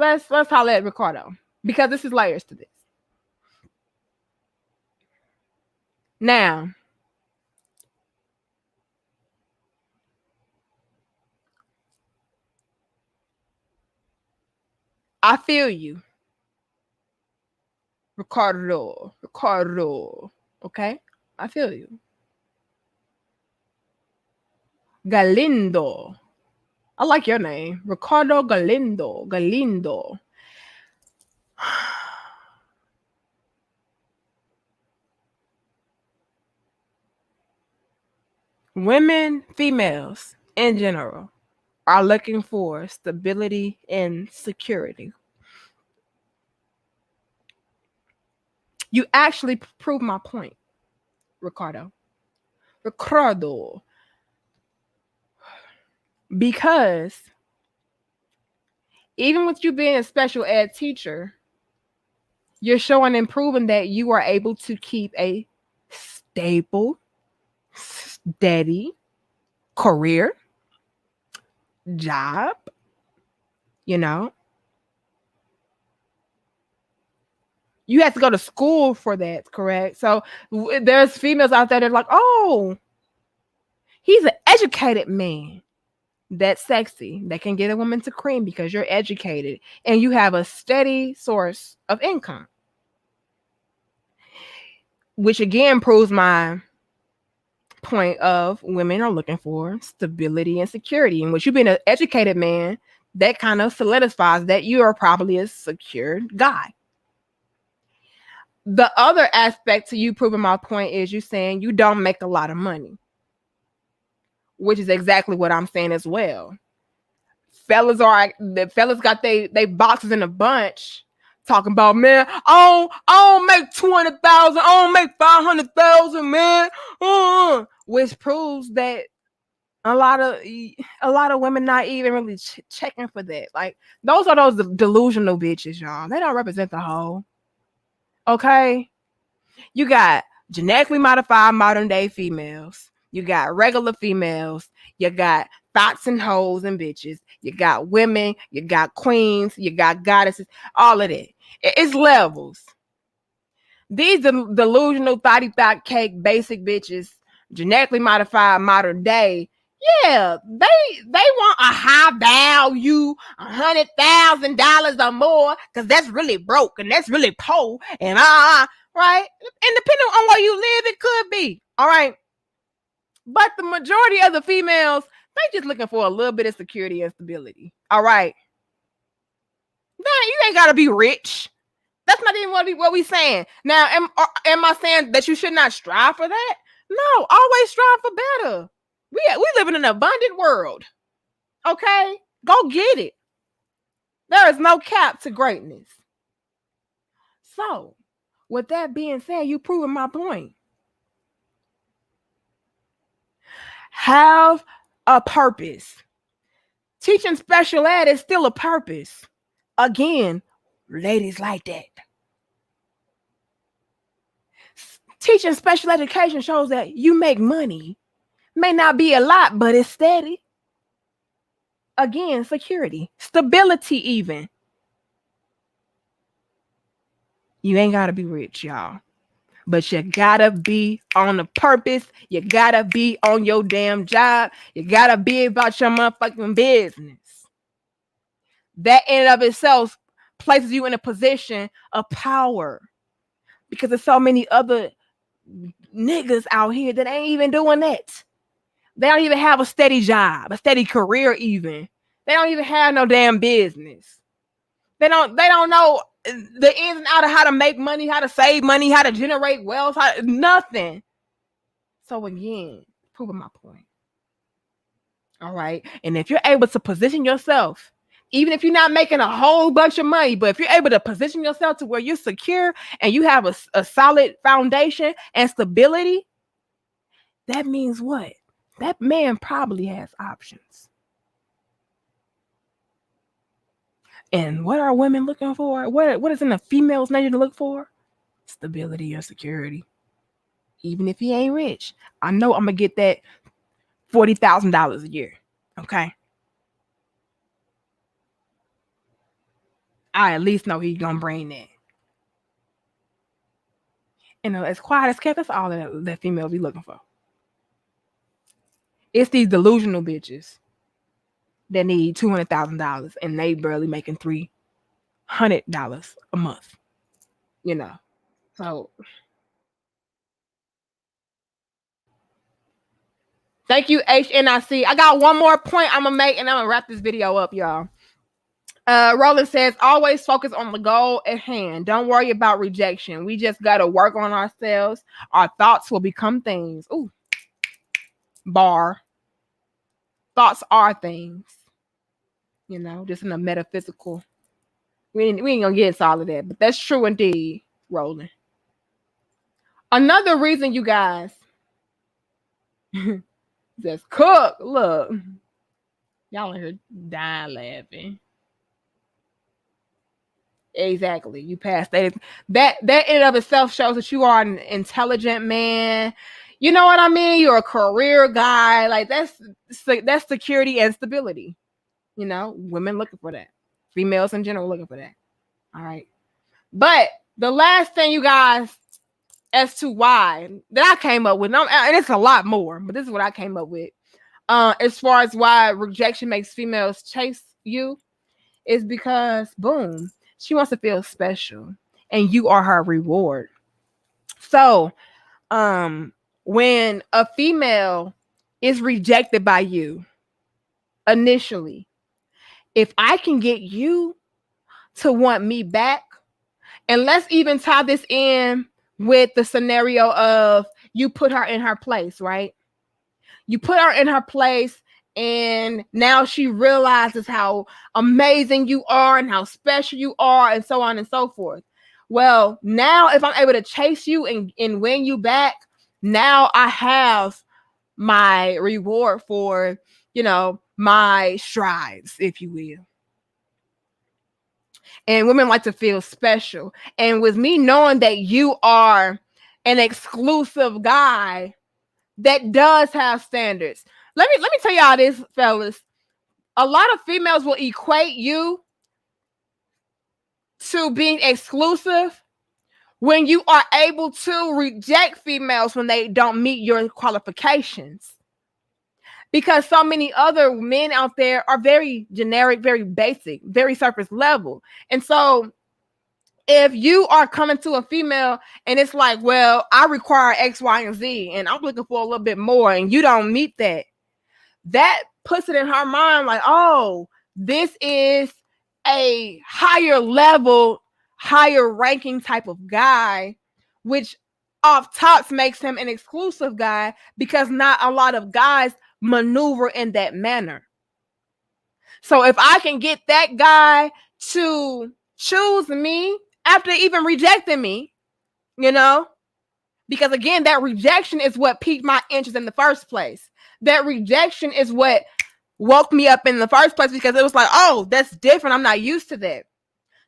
holler at Ricardo, because this is layers to this. Now, I feel you, Ricardo. Ricardo. Okay? I feel you. Galindo. I like your name. Ricardo Galindo. Galindo. Women, females in general, are looking for stability and security. You actually prove my point, Ricardo. Ricardo. Because even with you being a special ed teacher, you're showing and proving that you are able to keep a stable, steady career, job, you know. You have to go to school for that, correct? So there's females out there that are like, oh, he's an educated man. That's sexy. That can get a woman to cream because you're educated and you have a steady source of income. Which again proves my point of women are looking for stability and security. And with you being an educated man, that kind of solidifies that you are probably a secure guy. The other aspect to you proving my point is you saying you don't make a lot of money, which is exactly what I'm saying as well. The fellas got they boxes in a bunch talking about, man, I don't make 20,000, I don't make 500,000, man. Which proves that a lot of women not even really checking for that. Like, those are those delusional bitches, y'all. They don't represent the whole. Okay, you got genetically modified modern day females You got regular females. You got thoughts and hoes and bitches. You got women. You got queens. You got goddesses. All of that. It's levels. These delusional thought cake basic bitches, genetically modified modern day. Yeah, they want a high value, $100,000 or more, because that's really broke and that's really poor and right. And depending on where you live, it could be all right. But the majority of the females, they just looking for a little bit of security and stability. All right. Nah, you ain't gotta be rich. That's not even what we saying. Now, am I saying that you should not strive for that? No, always strive for better. We live in an abundant world. Okay? Go get it. There is no cap to greatness. So, with that being said, you proving my point. Have a purpose. Teaching special ed is still a purpose. Again, ladies like that. Teaching special education shows that you make money. May not be a lot, but it's steady. Again, security, stability even. You ain't got to be rich, y'all. But you got to be on the purpose. You got to be on your damn job. You got to be about your motherfucking business. That in and of itself places you in a position of power. Because there's so many other niggas out here that ain't even doing that. They don't even have a steady job, a steady career even. They don't even have no damn business. They don't know the ins and outs of how to make money, how to save money, how to generate wealth, nothing. So again, proving my point. All right. And if you're able to position yourself, even if you're not making a whole bunch of money, but if you're able to position yourself to where you're secure and you have a solid foundation and stability, that means what? That man probably has options. And what are women looking for? What is in a female's nature to look for? Stability or security. Even if he ain't rich, I know I'm gonna get that $40,000 a year. Okay. I at least know he's gonna bring that. And as quiet as kept, that's all that female be looking for. It's these delusional bitches that need $200,000 and they barely making $300 a month. You know. So thank you, HNIC. I got one more point I'm gonna make and I'm gonna wrap this video up, y'all. Roland says, always focus on the goal at hand. Don't worry about rejection. We just got to work on ourselves. Our thoughts will become things. Ooh. Bar. Thoughts are things. You know, just in a metaphysical. We ain't going to get into all of that, but that's true indeed, Roland. Another reason, you guys, just cook. Look. Y'all in here dying laughing. Exactly. You passed that. That in and of itself shows that you are an intelligent man. You know what I mean? You're a career guy. Like that's security and stability. You know, women looking for that. Females in general looking for that. All right. But the last thing, you guys, as to why that I came up with, and it's a lot more, but this is what I came up with. As far as why rejection makes females chase you, is because boom. She wants to feel special and you are her reward. So, when a female is rejected by you initially, if I can get you to want me back, and let's even tie this in with the scenario of you put her in her place, right? You put her in her place and now she realizes how amazing you are and how special you are and so on and so forth. Well, now if I'm able to chase you and win you back, now I have my reward for, you know, my strides, if you will. And women like to feel special. And with me knowing that you are an exclusive guy, that does have standards. Let me tell y'all this, fellas. A lot of females will equate you to being exclusive when you are able to reject females when they don't meet your qualifications. Because so many other men out there are very generic, very basic, very surface level. And so if you are coming to a female and it's like, well, I require X, Y, and Z, and I'm looking for a little bit more, and you don't meet that, that puts it in her mind like, oh, this is a higher level, higher ranking type of guy, which off tops makes him an exclusive guy because not a lot of guys maneuver in that manner. So if I can get that guy to choose me after even rejecting me, you know, because again, that rejection is what piqued my interest in the first place. That rejection is what woke me up in the first place because it was like, oh, that's different. I'm not used to that.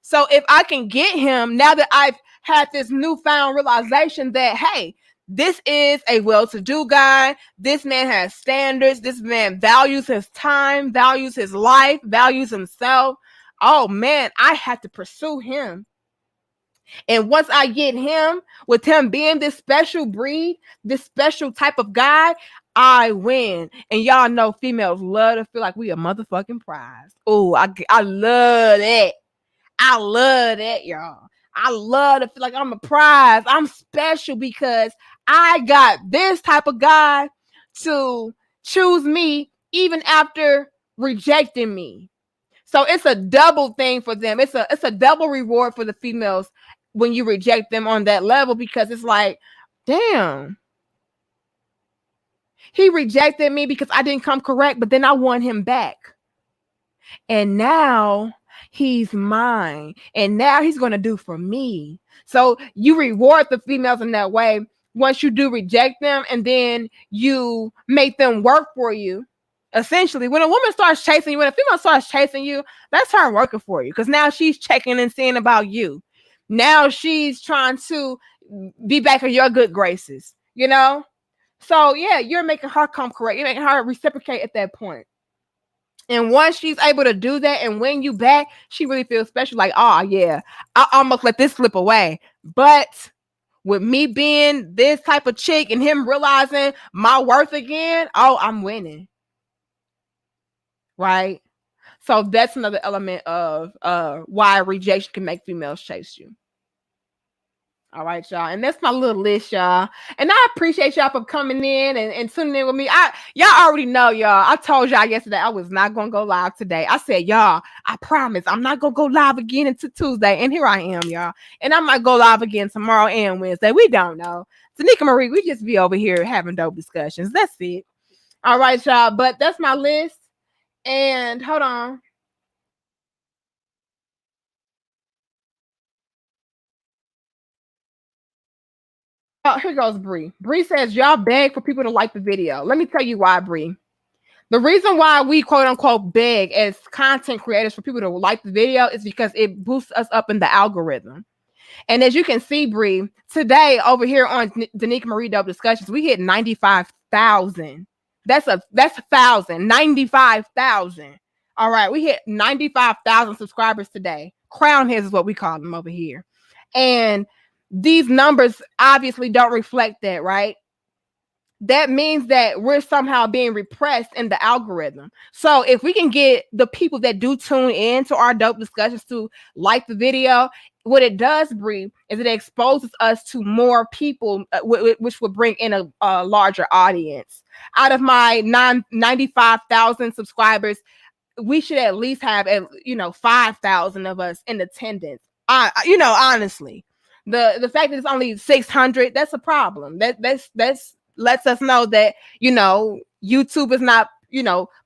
So if I can get him now that I've had this newfound realization that, hey, this is a well-to-do guy. This man has standards. This man values his time, values his life, values himself. Oh man, I have to pursue him. And once I get him, with him being this special breed, this special type of guy, I win. And y'all know females love to feel like we a motherfucking prize. Oh, I love that. I love that, y'all. I love to feel like I'm a prize. I'm special because I got this type of guy to choose me even after rejecting me. So it's a double thing for them. It's a double reward for the females when you reject them on that level because it's like, damn, he rejected me because I didn't come correct, but then I won him back. And now he's mine. And now he's going to do for me. So you reward the females in that way once you do reject them and then you make them work for you. Essentially, when a woman starts chasing you, when a female starts chasing you, that's her working for you because now she's checking and seeing about you. Now she's trying to be back in your good graces, you know? So, yeah, you're making her come correct. You're making her reciprocate at that point. And once she's able to do that and win you back, she really feels special. Like, oh, yeah, I almost let this slip away. But with me being this type of chick and him realizing my worth again, oh, I'm winning. Right? So that's another element of why rejection can make females chase you. All right, y'all. And that's my little list, y'all. And I appreciate y'all for coming in and tuning in with me. Y'all already know, y'all. I told y'all yesterday I was not gonna go live today. I said, y'all, I promise I'm not gonna go live again until Tuesday. And here I am, y'all. And I might go live again tomorrow and Wednesday. We don't know. Tanika Marie, we just be over here having dope discussions. That's it. All right, y'all. But that's my list. And hold on. Oh, here goes Bree. Bree says, y'all beg for people to like the video. Let me tell you why, Bree. The reason why we quote unquote beg as content creators for people to like the video is because it boosts us up in the algorithm. And as you can see, Bree, today over here on Danica Marie Dope Discussions, we hit 95,000. That's 1,000, 95,000. All right, we hit 95,000 subscribers today. Crown heads is what we call them over here. And these numbers obviously don't reflect that, right? That means that we're somehow being repressed in the algorithm. So if we can get the people that do tune in to our dope discussions to like the video, what it does, Bree, is it exposes us to more people, which would bring in a larger audience. Out of my 95,000 subscribers, we should at least have 5,000 of us in attendance. Honestly, the fact that it's only 600, that's a problem. That's lets us know that YouTube is not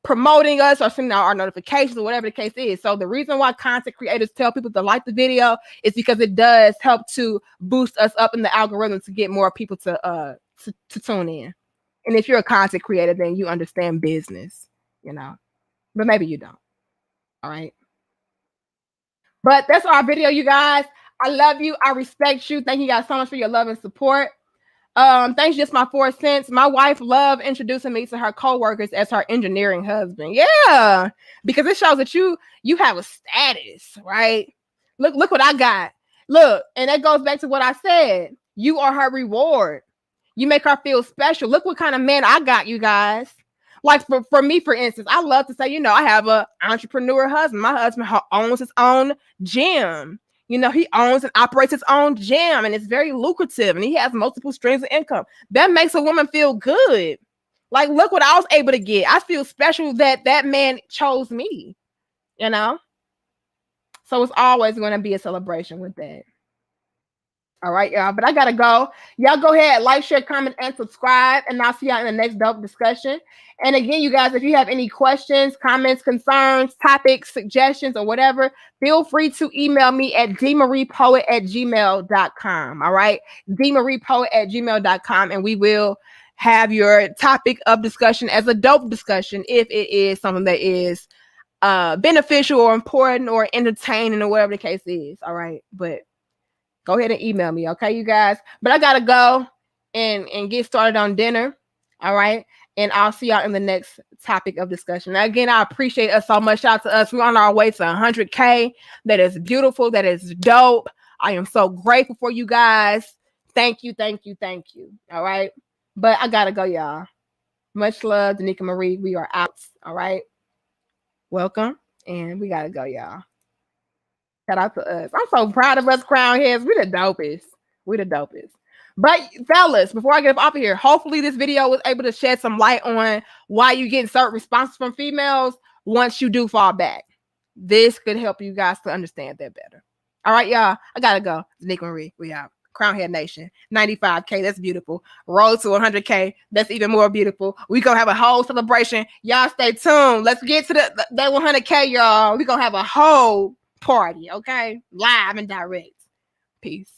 promoting us or sending out our notifications or whatever the case is. So the reason why content creators tell people to like the video is because it does help to boost us up in the algorithm to get more people to tune in. And if you're a content creator, then you understand business, but maybe you don't. All right. But that's our video, you guys. I love you. I respect you. Thank you guys so much for your love and support. Thanks, just my 4 cents. My wife loved introducing me to her coworkers as her engineering husband. Yeah, because it shows that you have a status, right? Look what I got. Look, and that goes back to what I said. You are her reward. You make her feel special. Look what kind of man I got, you guys. Like for me, for instance, I love to say, I have a entrepreneur husband. My husband owns his own gym. He owns and operates his own gym, and it's very lucrative, and he has multiple streams of income. That makes a woman feel good. Like, look what I was able to get. I feel special that that man chose me, you know? So it's always going to be a celebration with that. All right, y'all. But I gotta go. Y'all go ahead, like, share, comment, and subscribe. And I'll see y'all in the next dope discussion. And again, you guys, if you have any questions, comments, concerns, topics, suggestions, or whatever, feel free to email me at dmariepoet@gmail.com. All right. dmariepoet@gmail.com. And we will have your topic of discussion as a dope discussion if it is something that is beneficial or important or entertaining or whatever the case is. All right. But go ahead and email me, okay, you guys? But I gotta go and get started on dinner. All right. And I'll see y'all in the next topic of discussion. Now, again, I appreciate us so much. Shout out to us. We're on our way to 100K. That is beautiful. That is dope. I am so grateful for you guys. Thank you, thank you, thank you. All right. But I gotta go, y'all. Much love, Danica Marie. We are out. All right. Welcome. And we gotta go, y'all. Shout out to us. I'm so proud of us, crown heads. We the dopest. We the dopest. But fellas, before I get up off of here, hopefully this video was able to shed some light on why you get certain responses from females once you do fall back. This could help you guys to understand that better. All right, y'all. I gotta go. Nick Marie, we out. Crown Head Nation, 95K. That's beautiful. Road to 100K. That's even more beautiful. We gonna have a whole celebration. Y'all stay tuned. Let's get to that 100K, y'all. We gonna have a whole party, okay? Live and direct. Peace.